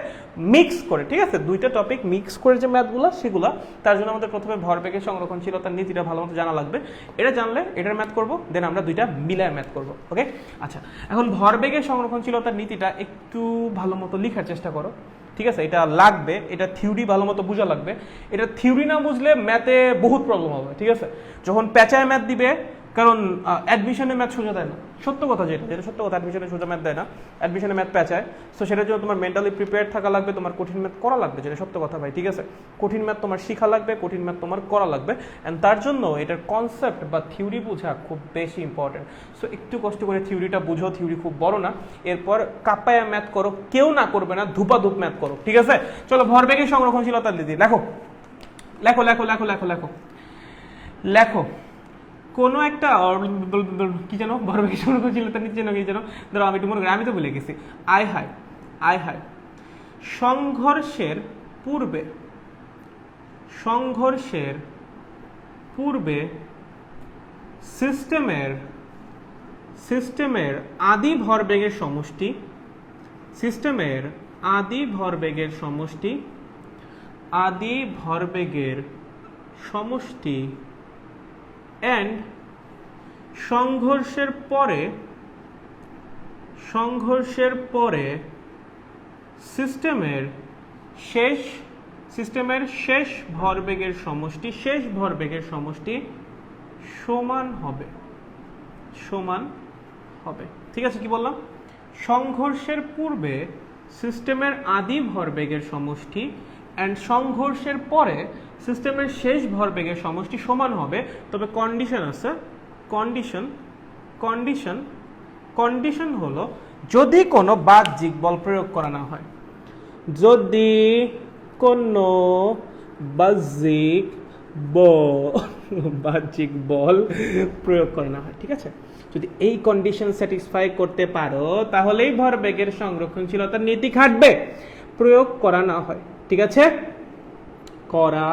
মিক্স করে, ঠিক আছে? 2টা টপিক মিক্স করে যে ম্যাথগুলো সেগুলো, তার জন্য আমাদের প্রথমে ভরবেগের সংরক্ষণশীলতার নীতিটা ভালো মতো জানা লাগবে। এটা জানলে এটার ম্যাথ করবো, দেন আমরা 2টা মিলায় ম্যাথ করবো। ওকে, আচ্ছা এখন ভরবেগের সংরক্ষণশীলতার নীতিটা একটু ভালো মতো লেখার চেষ্টা করো, ঠিক আছে? এটা লাগবে, এটা থিওরি ভালো মতো বোঝা লাগবে। এটা থিওরি না বুঝলে ম্যাথে বহুত প্রবলেম হবে, ঠিক আছে? যখন প্যাচায় ম্যাথ দিবে, কারণ অ্যাডমিশনে ম্যাথ সোজা দেয় না, সত্য কথা, যেটা সত্য কথা, অ্যাডমিশনে সোজা ম্যাথ দেয় না, অ্যাডমিশনে ম্যাথ প্যাচায়। সো সেটার জন্য তোমার মেন্টালি প্রিপেয়ার থাকা লাগবে, তোমার কঠিন ম্যাথ করা লাগবে, যেটা সত্য কথা ভাই, ঠিক আছে? কঠিন ম্যাথ তোমার শিখা লাগবে, কঠিন ম্যাথ তোমার করা লাগবে, অ্যান্ড তার জন্য এটার কনসেপ্ট বা থিওরি বোঝা খুব বেশি ইম্পর্টেন্ট। সো একটু কষ্ট করে থিওরিটা বুঝো, থিওরি খুব বড় না, এরপর কাপায়া ম্যাথ করো, কেউ না করবে না, ধুপাধুপ ম্যাথ করো, ঠিক আছে? চলো ভরবেগের সংরক্ষণশীলতার নীতি লেখো লেখো লেখো লেখো লেখো লেখো লেখো। কোনো একটা কি যেন ভরবেগের সংরক্ষণশীলতার নীতি যেন কি যেন, ধরো আমি একটু মনে করি, আমি তো ভুলে গেছি। আয় হায়, সংঘর্ষের পূর্বে সিস্টেমের আদি ভরবেগের সমষ্টি এন্ড সংঘর্ষের পরে সিস্টেমের শেষ ভরবেগের সমষ্টি সমান হবে। ঠিক আছে, কি বললাম? সংঘর্ষের পূর্বে সিস্টেমের আদি ভরবেগের সমষ্টি এন্ড সংঘর্ষের পরে সিস্টেমের শেষ ভরবেগের সমষ্টি সমান হবে, তবে কন্ডিশন আছে। কন্ডিশন হলো যদি কোনো বাহ্যিক বল প্রয়োগ করা না হয়, যদি কোনো বাহ্যিক বল প্রয়োগ করা না হয়, ঠিক আছে? যদি এই কন্ডিশন স্যাটিসফাই করতে পারো তাহলেই ভরবেগের সংরক্ষণশীলতার নীতি খাটবে, প্রয়োগ করা না হয়, ঠিক আছে? করা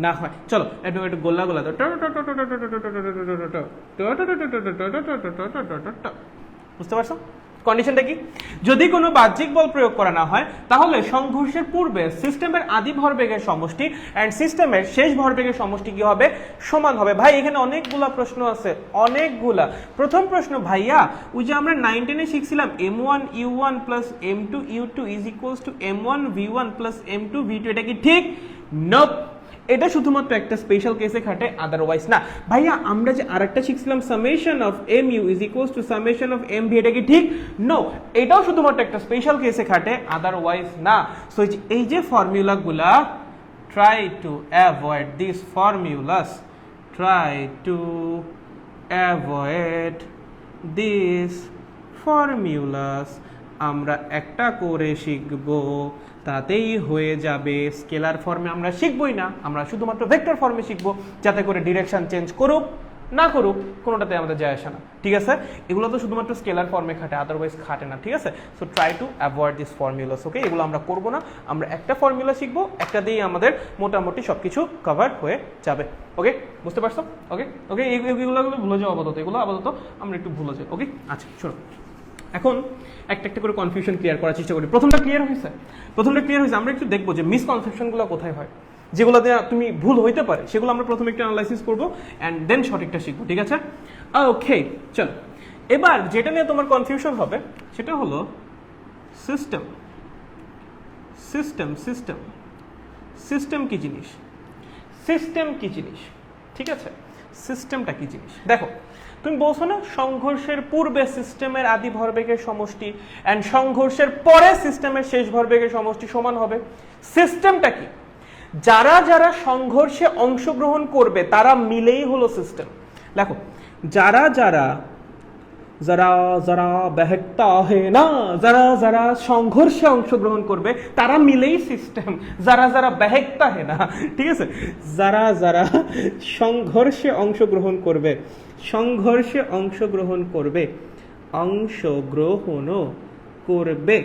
না হয়। চলো একটু গোলা বুঝতে পারছো কন্ডিশনটা কি? যদি কোনো বাহ্যিক বল প্রয়োগ করা না হয় তাহলে সংঘর্ষের পূর্বে সিস্টেমের আদি ভরবেগের সমষ্টি এন্ড সিস্টেমের শেষ ভরবেগের সমষ্টি কি হবে? সমান হবে। ভাই এখানে অনেকগুলা প্রশ্ন আছে, অনেকগুলা। প্রথম প্রশ্ন, ভাইয়া ওই যে আমরা 9-10 শিখছিলাম m1 u1 plus m2 u2 is equals two m1 v1 plus m2 v2, এটা কি ঠিক? নোপ, এটা শুধুমাত্র একটা স্পেশাল কেসে খাটে, আদারওয়াইজ না। ভাইয়া আমরা যে আরেকটা শিখছিলাম summation of mu is equals to summation of mv, এটা কি ঠিক? নো, এটাও শুধুমাত্র একটা স্পেশাল কেসে খাটে, আদারওয়াইজ না। সো এই যে ফর্মুলাগুলা, try to avoid this formulas, আমরা একটা করে শিখব, তাতেই হয়ে যাবে। স্কেলার ফর্মে আমরা শিখবই না, আমরা শুধুমাত্র ভেক্টর ফর্মে শিখবো, যাতে করে ডিরেকশন চেঞ্জ করুক না করুক, কোনোটাতে আমাদের যায় আসে না, ঠিক আছে? এগুলো তো শুধুমাত্র স্কেলার ফর্মে খাটে, আদারওয়াইজ খাটে না, ঠিক আছে? So try to avoid this formulas, okay? এগুলো আমরা করবো না, আমরা একটা ফর্মুলা শিখবো, একটা দিয়েই আমাদের মোটামুটি সব কিছু কভার হয়ে যাবে, ওকে? বুঝতে পারছো? ওকে ওকে, এগুলো ভুলে যাও আপাতত, এগুলো আপাতত আমরা একটু ভুলে যাই, ওকে? আচ্ছা শোনো, এখন একটা একটা করে কনফিউশন ক্লিয়ার করার চেষ্টা করি। প্রথমটা ক্লিয়ার হয়েছে? আমরা একটু দেখবো যে মিসকনসেপশনগুলো কোথায় হয়, যেগুলোতে তুমি ভুল হইতে পারে, সেগুলো আমরা প্রথমে একটু অ্যানালাইসিস করবো অ্যান্ড দেন সঠিকটা শিখবো, ঠিক আছে? ওকে, চলো এবার যেটা নিয়ে তোমার কনফিউশন হবে সেটা হলো সিস্টেম। সিস্টেম সিস্টেম সিস্টেম কি জিনিস? সিস্টেম কি জিনিস, ঠিক আছে? সিস্টেমটা কি জিনিস? দেখো, তুমি বলছো না সংঘর্ষের পূর্বে সিস্টেমের আদি ভরবেগের সমষ্টি অ্যান্ড সংঘর্ষের পরে সিস্টেমের শেষ ভরবেগের সমষ্টি সমান হবে। সিস্টেমটা কি? যারা যারা সংঘর্ষে অংশগ্রহণ করবে তারা মিলেই হলো সিস্টেম। দেখো, যারা যারা যারা যারা বেহেকতা হে না, যারা যারা সংঘর্ষে অংশগ্রহণ করবে তারা মিলেই সিস্টেম, যারা যারা বেহেকতা হে না, ঠিক আছে? যারা যারা সংঘর্ষে অংশগ্রহণ করবে, সংঘর্ষে অংশগ্রহণ করবে, অংশগ্রহণও করবে,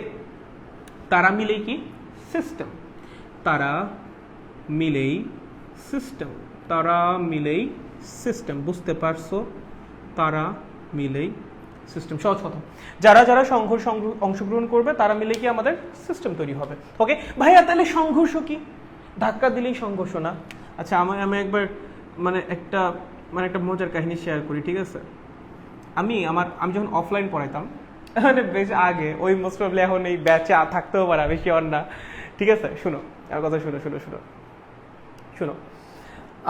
তারা মিলেই কি? সিস্টেম। তারা মিলেই সিস্টেম, তারা মিলেই সিস্টেম। বুঝতে পারছো? তারা মিলেই সিস্টেম। সহজ কথা, যারা যারা সংঘর্ষ অংশগ্রহণ করবে তারা মিলে কি আমাদের সিস্টেম তৈরি হবে, ওকে? ভাইয়া তাহলে সংঘর্ষ কি? ধাক্কা দিলেই সংঘর্ষ না? আচ্ছা, আমি একবার একটা মজার কাহিনী শেয়ার করি, ঠিক আছে? আমি যখন অফলাইন পড়াইতাম, মানে বেশ আগে, ওই মোস্ট প্রবলি এখন এই ব্যাচে থাকতেও পারে, বেশি অন না, ঠিক আছে? শুনো আমার কথা, শুনো শুনো শুনো শুনো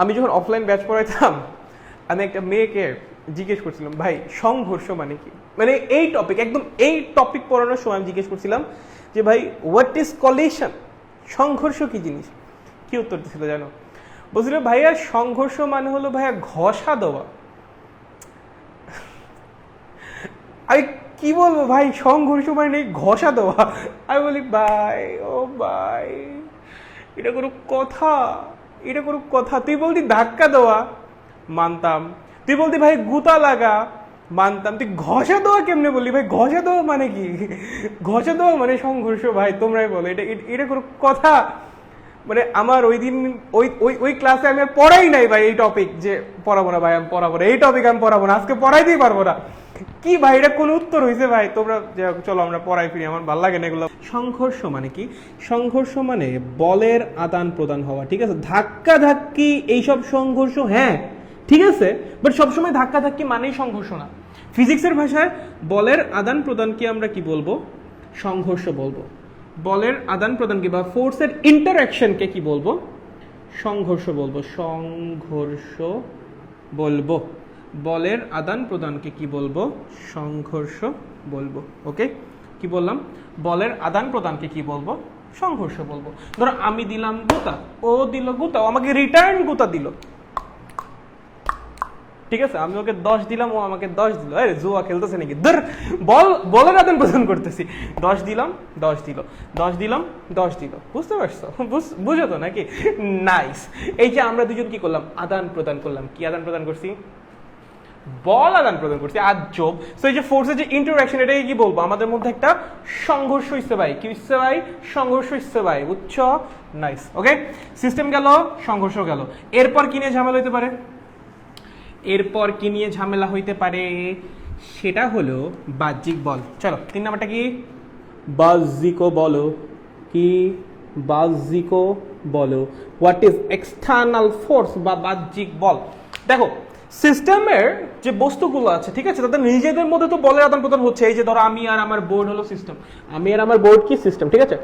আমি যখন অফলাইন ব্যাচ পড়াইতাম, আমি একটা মেয়েকে জিজ্ঞেস করছিলাম, ভাই সংঘর্ষ মানে কি? মানে এই টপিক, একদম এই টপিক পড়ানোর সময় আমি জিজ্ঞেস করছিলাম যে ভাই হোয়াট ইজ কলিশন, সংঘর্ষ কি জিনিস? কি উত্তর দিছিল জানো? বলছিল ভাইয়া সংঘর্ষ মানে হলো ভাইয়া ঘষা দেওয়া। আমি কি বলবো ভাই, সংঘর্ষ মানে ঘষা দেওয়া? আমি বলি ভাই, ও ভাই, এটা কোনো কথা? এটা কোনো কথা? তুই বলতি ধাক্কা দেওয়া, মানতাম। তুই বলতি ভাই গুতা লাগা, মানতাম। তুই ঘষা দেওয়া কেমনে বললি ভাই? ঘষা দেওয়া মানে কি? ঘষা দেওয়া মানে সংঘর্ষ? ভাই তোমরাই বলো, এটা কোনো কথা? মানে আমার ওই দিন ওই ক্লাসে আমি আর পড়াই নাই ভাই এই টপিক, যে পড়াবো না ভাই, আমি পড়াবো না এই টপিক, আমি পড়াবো না, আজকে পড়াইতেই পারবো না। কি ভাই, এটা কোন উত্তর হয়েছে ভাই? তোমরা চলো আমরা পড়াই ফিরি, আমার ভালো লাগে না এগুলো। সংঘর্ষ মানে কি? সংঘর্ষ মানে বলের আদান প্রদান হওয়া, ঠিক আছে? ধাক্কা ধাক্কি এইসব সংঘর্ষ, হ্যাঁ ঠিক আছে, বাট সবসময় ধাক্কা ধাক্কি মানেই সংঘর্ষ না। ফিজিক্সের ভাষায় বলের আদান প্রদানকে আমরা কি বলবো? সংঘর্ষ বলবো। বলের আদান প্রদানকে বা ফোর্সের ইন্টারঅ্যাকশনকে কি বলবো? সংঘর্ষ বলবো। সংঘর্ষ বলবো। বলের আদান প্রদানকে কি বলবো? সংঘর্ষ বলবো। ওকে, কি বললাম? বলের আদান প্রদানকে কি বলবো? সংঘর্ষ বলবো। ধরো আমি দিলাম গুতা, ও দিল গুতা, ও আমাকে রিটার্ন গুতা দিল, ঠিক আছে? আমি ওকে 10 দিলাম, ও আমাকে 10 দিল। আরে জুয়া খেলতেছে নাকি? বলের আদান প্রদান করতেছি। 10 দিলাম, 10 দিল, 10 দিলাম, 10 দিল। বুঝতে পারছো? বুঝো তো নাকি? নাইস। এই যে আমরা দুজন কি করলাম? আদান প্রদান করলাম। কি আদান প্রদান করছি? বল আদান প্রদান করছি। আজব। সো এই যে ফোর্সের যে ইন্টারঅ্যাকশন, এটাকে কি বলবো? আমাদের মধ্যে একটা সংঘর্ষ হইছে ভাই। কি হইছে ভাই? সংঘর্ষ হইছে ভাই, বুঝছো? নাইস। ওকে, সিস্টেম গেল, সংঘর্ষ গেল। এরপর কি নিয়ে ঝামেলা হইতে পারে? এরপর কি নিয়ে ঝামেলা হইতে পারে? সেটা হলো বাহ্যিক বল। চলো 3 নাম্বারটা কি? বাহ্যিক বলো। কি? বাহ্যিক বলো। হোয়াট ইজ এক্সটার্নাল ফোর্স বা বাহ্যিক বল? দেখো, সিস্টেমের যে বস্তুগুলো আছে, ঠিক আছে, তাদের নিজেদের মধ্যে তো বলের আদান প্রদান হচ্ছে। এই যে ধরো আমি আর আমার বোর্ড হলো সিস্টেম, আমি আর আমার বোর্ড কি? সিস্টেম, ঠিক আছে?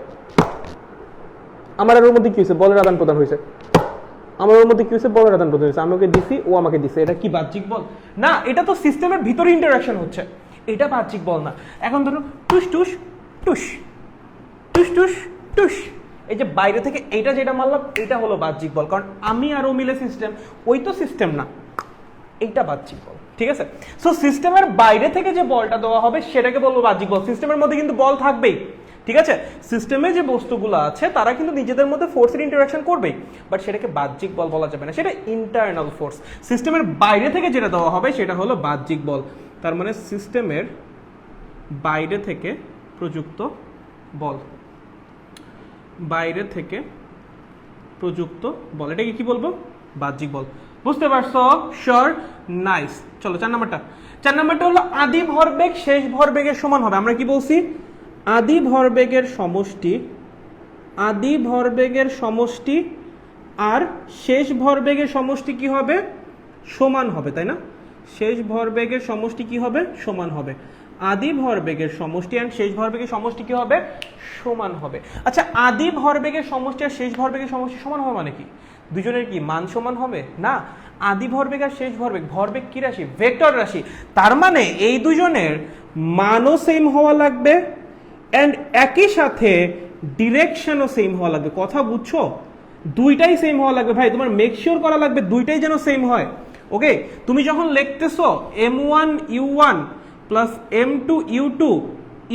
আমার আর ওর মধ্যে কি হয়েছে? বলের আদান প্রদান হয়েছে। আমার ওর মধ্যে কি হয়েছে? বলের আদান প্রদান হয়েছে। আমি ওকে দিছি, ও আমাকে দিছে। এটা কি বাহ্যিক বল? না, এটা তো সিস্টেমের ভিতরে ইন্টারঅ্যাকশন হচ্ছে, এটা বাহ্যিক বল না। এখন ধরো টুস টুস টুস, টুস টুস টুস, এই যে বাইরে থেকে এটা যেটা মারলাম, এটা হলো বাহ্যিক বল, কারণ আমি আর ও মিলে সিস্টেম। ওই তো সিস্টেম না, এইটা বাহ্যিক বল, ঠিক আছে? সো সিস্টেমের বাইরে থেকে যে বলটা দেওয়া হবে সেটাকে বলবো বাহ্যিক বল। সিস্টেমের মধ্যে কিন্তু বল থাকবেই, ঠিক আছে? সিস্টেমে যে বস্তুগুলো আছে তারা কিন্তু নিজেদের মধ্যে ফোর্সের ইন্টারাকশন করবেই, বাট সেটাকে বাহ্যিক বল বলা যাবে না, সেটা ইন্টারনাল ফোর্স। সিস্টেমের বাইরে থেকে যেটা দেওয়া হবে সেটা হলো বাহ্যিক বল। তার মানে সিস্টেমের বাইরে থেকে প্রযুক্ত বল, বাইরে থেকে প্রযুক্ত বল, এটাকে কি বলবো? বাহ্যিক বল। বুঝতে পারছো? শিওর? নাইস। চলো 4 নাম্বারটা। 4 নাম্বারটা হলো আদি ভরবেগ শেষ ভরবেগের সমান হবে। আমরা কি বলছি? আদি ভরবেগের সমষ্টি, আদি ভরবেগের সমষ্টি আর শেষ ভরবেগের সমষ্টি কি হবে? সমান হবে, তাই না? শেষ ভরবেগের সমষ্টি কি হবে? সমান হবে। আদি ভরবেগের সমষ্টি আর শেষ ভরবেগের সমষ্টি কি হবে? সমান হবে। আচ্ছা, আদি ভরবেগের সমষ্টি আর শেষ ভরবেগের সমষ্টি সমান হবে মানে কি? দুজনের কি মান সমান হবে? না, আদি ভরবেগ আর শেষ ভরবেগ, ভরবেগ কি রাশি? ভেক্টর রাশি। তার মানে এই দুজনের মানও সেম হওয়া লাগবে এন্ড একই সাথে ডিরেকশনও সেম হওয়া লাগবে। কথা বুঝছো? দুইটাই সেম হওয়া লাগবে ভাই, তোমার মেক শিওর করা লাগবে দুইটাই যেন সেম হয়। ওকে, তুমি যখন লিখতেছো m1 u1 plus m2 u2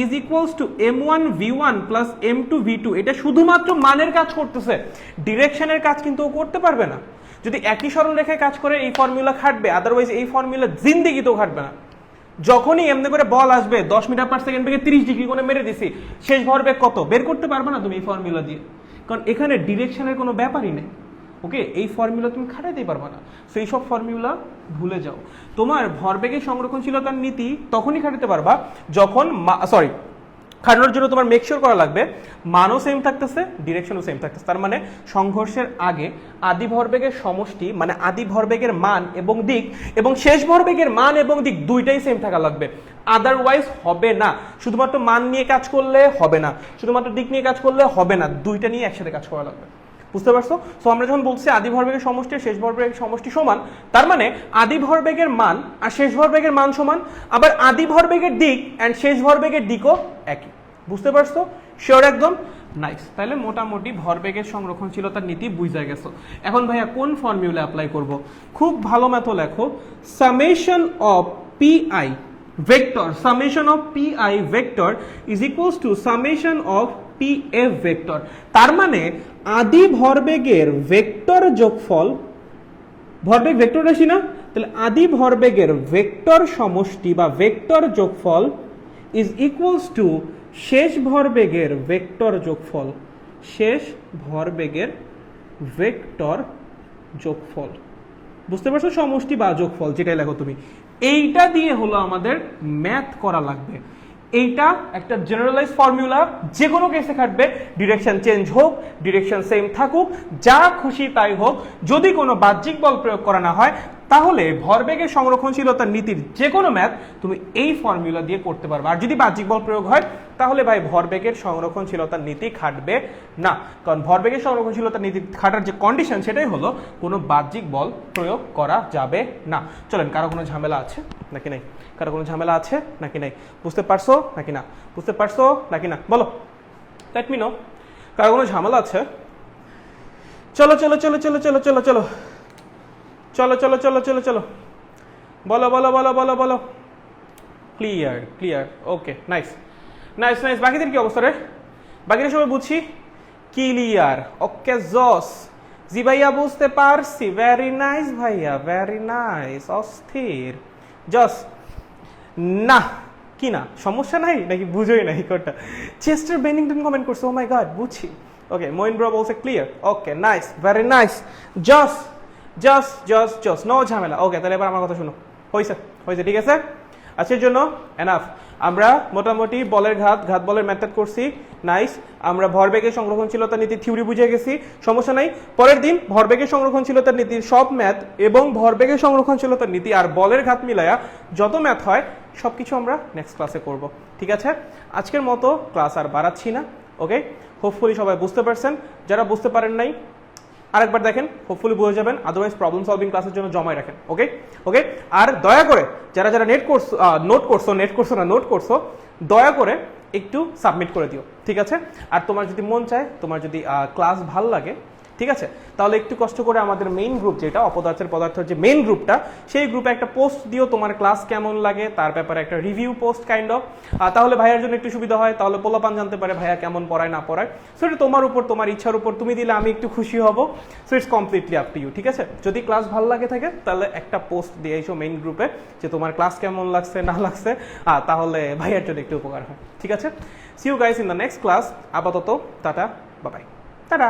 is equals two m1 v1 plus m2 v2, এটা শুধুমাত্র মানের কাজ করতেছে, ডিরেকশনের কাজ কিন্তু ও করতে পারবে না। যদি একই সরলরেখায় কাজ করে এই ফর্মুলা খাটবে, আদারওয়াইজ এই ফর্মুলা জিন্দেগিতেও খাটবে না। যখনই এমনি করে বল আসবে 10 মিটার পার সেকেন্ড বেগে 30 ডিগ্রি কোণে মেরে দিছি, শেষ ভরবেগ কত বের করতে পারবে না তুমি এই ফর্মুলা দিয়ে, কারণ এখানে ডিরেকশনের কোনো ব্যাপারই নেই। ওকে, এই ফর্মুলা তুমি খাটাইতেই পারবে না। সো এইসব ফর্মুলা ভুলে যাও। তোমার ভরবেগের সংরক্ষণশীলতার নীতি তখনই খাটাতে পারবা যখন খাটানোর জন্য তোমার মেক শিওর করা লাগবে মানও সেম থাকতেছে, ডিরেকশনও সেম থাকতেছে। তার মানে সংঘর্ষের আগে আদি ভরবেগের সমষ্টি মানে আদি ভরবেগের মান এবং দিক এবং শেষ ভরবেগের মান এবং দিক দুইটাই সেম থাকা লাগবে, আদারওয়াইজ হবে না। শুধুমাত্র মান নিয়ে কাজ করলে হবে না, শুধুমাত্র দিক নিয়ে কাজ করলে হবে না, দুইটা নিয়ে একসাথে কাজ করা লাগবে। বুঝতে পারছো? সো আমরা যখন বলছি আদি ভরবেগের সমষ্টি আর শেষ ভরবেগের সমষ্টি সমান, তার মানে আদি ভরবেগের মান আর শেষ ভরবেগের মান সমান, আবার আদি ভরবেগের দিক এন্ড শেষ ভরবেগের দিকও একই। বুঝতে পারছো? শিওর? একদম নাইস। তাহলে মোটামুটি ভরবেগের সংরক্ষণশীলতার নীতি বুঝা গেছো। এখন ভাইয়া কোন ফর্মুলা অ্যাপ্লাই করব? খুব ভালো ম্যাথ লেখো, summation of PI vector, summation of PI vector is equals to summation of PF vector. তার মানে আদি ভরবেগের ভেক্টর যোগফল, ভরবেগ ভেক্টর রাশি না, তাহলে আদি ভরবেগের ভেক্টর সমষ্টি বা ভেক্টর যোগফল ইজ ইকুয়ালস টু শেষ ভরবেগের ভেক্টর যোগফল, শেষ ভরবেগের ভেক্টর যোগফল। বুঝতে পারছো? সমষ্টি বা যোগফল যেটাই লেখো তুমি, এইটা দিয়ে হলো আমাদের ম্যাথ করা লাগবে। এইটা একটা জেনারেলাইজ ফর্মুলা, যে কোনো কেসে খাটবে, ডিরেকশন চেঞ্জ হোক, ডিরেকশন সেম থাকুক, যা খুশি তাই হোক, যদি কোনো বাহ্যিক বল প্রয়োগ করা না হয় তাহলে ভরবেগের সংরক্ষণশীলতার নীতির যে কোনো ম্যাথ তুমি এই ফর্মুলা দিয়ে করতে পারবে। আর যদি বাহ্যিক বল প্রয়োগ হয় তাহলে ভাই ভরবেগের সংরক্ষণশীলতার নীতি খাটবে না, কারণ ভরবেগের সংরক্ষণশীলতার নীতি খাটার যে কন্ডিশন সেটাই হলো কোনো বাহ্যিক বল প্রয়োগ করা যাবে না। চলেন, কারো কোনো ঝামেলা আছে নাকি নাই? কারো কোনো ঝামেলা আছে নাকি নাই? বুঝতে পারছো নাকি না? বুঝতে পারছো নাকি না? বলো, লেট মি নো। কারো কোনো ঝামেলা আছে? চলো চলো চলো চলো চলো চলো চলো চলো চলো চলো চলো চলো বলো বলো বলো বলো বলো। Clear clear, okay, nice nice nice. বাকিদের কি অবস্থা রে? বাকিদের সবাই বুঝছি? ক্লিয়ার, ওকে, জস। জি ভাইয়া বুঝতে পারছি, ভেরি নাইস ভাইয়া, ভেরি নাইস, অস্থির, জস। না কি না, সমস্যা নাই নাকি? বুঝোই নাই কোনটা? চেস্টার বেনিংটন কমেন্ট করছে, ও মাই গড, বুঝছি। ওকে, মইন ব্রো বলছে clear, okay, nice, very nice, জস জস জস জস, নো ঝামেলা। ওকে, তাহলে এবার আমার কথা শুনো। হয়েছে হয়েছে, ঠিক আছে। আজকের জন্য এনাফ। আমরা মোটামুটি বলের ঘাত বলের মেথড করছি, নাইস। আমরা ভরবেগের সংরক্ষণশীলতার নীতি থিওরি বুঝে গেছি, সমস্যা নাই। পরের দিন ভরবেগের সংরক্ষণশীলতার নীতির সব ম্যাথ এবং ভরবেগের সংরক্ষণশীলতার নীতি আর বলের ঘাত মিলায়া যত ম্যাথ হয় সবকিছু আমরা নেক্সট ক্লাসে করব, ঠিক আছে। আজকের মতো ক্লাস আর বাড়াচ্ছি না, ওকে। হোপফুলি সবাই বুঝতে পারছেন, যারা বুঝতে পারেন নাই আরেকবার দেখেন, হোপফুলি বুঝে যাবেন, আদারওয়াইজ প্রবলেম সলভিং ক্লাসের জন্য জমায় রাখেন, ওকে ওকে। আর দয়া করে যারা যারা নোট করছো দয়া করে একটু সাবমিট করে দিও, ঠিক আছে। আর তোমার যদি মন চায়, তোমার যদি ক্লাস ভাল লাগে, ঠিক আছে? তাহলে একটু কষ্ট করে আমাদের মেইন গ্রুপ যেটা অপদার্থের পদার্থের যে মেইন গ্রুপটা, সেই গ্রুপে একটা পোস্ট দিও তোমার ক্লাস কেমন লাগে তার ব্যাপারে একটা রিভিউ পোস্ট কাইন্ড অফ। তাহলে ভাইয়ার জন্য একটু সুবিধা হয়, তাহলে পোলাপান জানতে পারে ভাইয়া কেমন পড়ায় না পড়ায়। সো এটা তোমার উপর, তোমার ইচ্ছার উপর, তুমি দিলে আমি একটু খুশি হব। So it's completely up to you, ঠিক আছে? যদি ক্লাস ভালো লাগে থাকে তাহলে একটা পোস্ট দিয়ে এসো মেইন গ্রুপে যে তোমার ক্লাস কেমন লাগছে না লাগছে, তাহলে ভাইয়ার জন্য একটু উপকার হয়, ঠিক আছে? See you guys in the next class. আপাতত টাটা, বাই বাই, টাটা।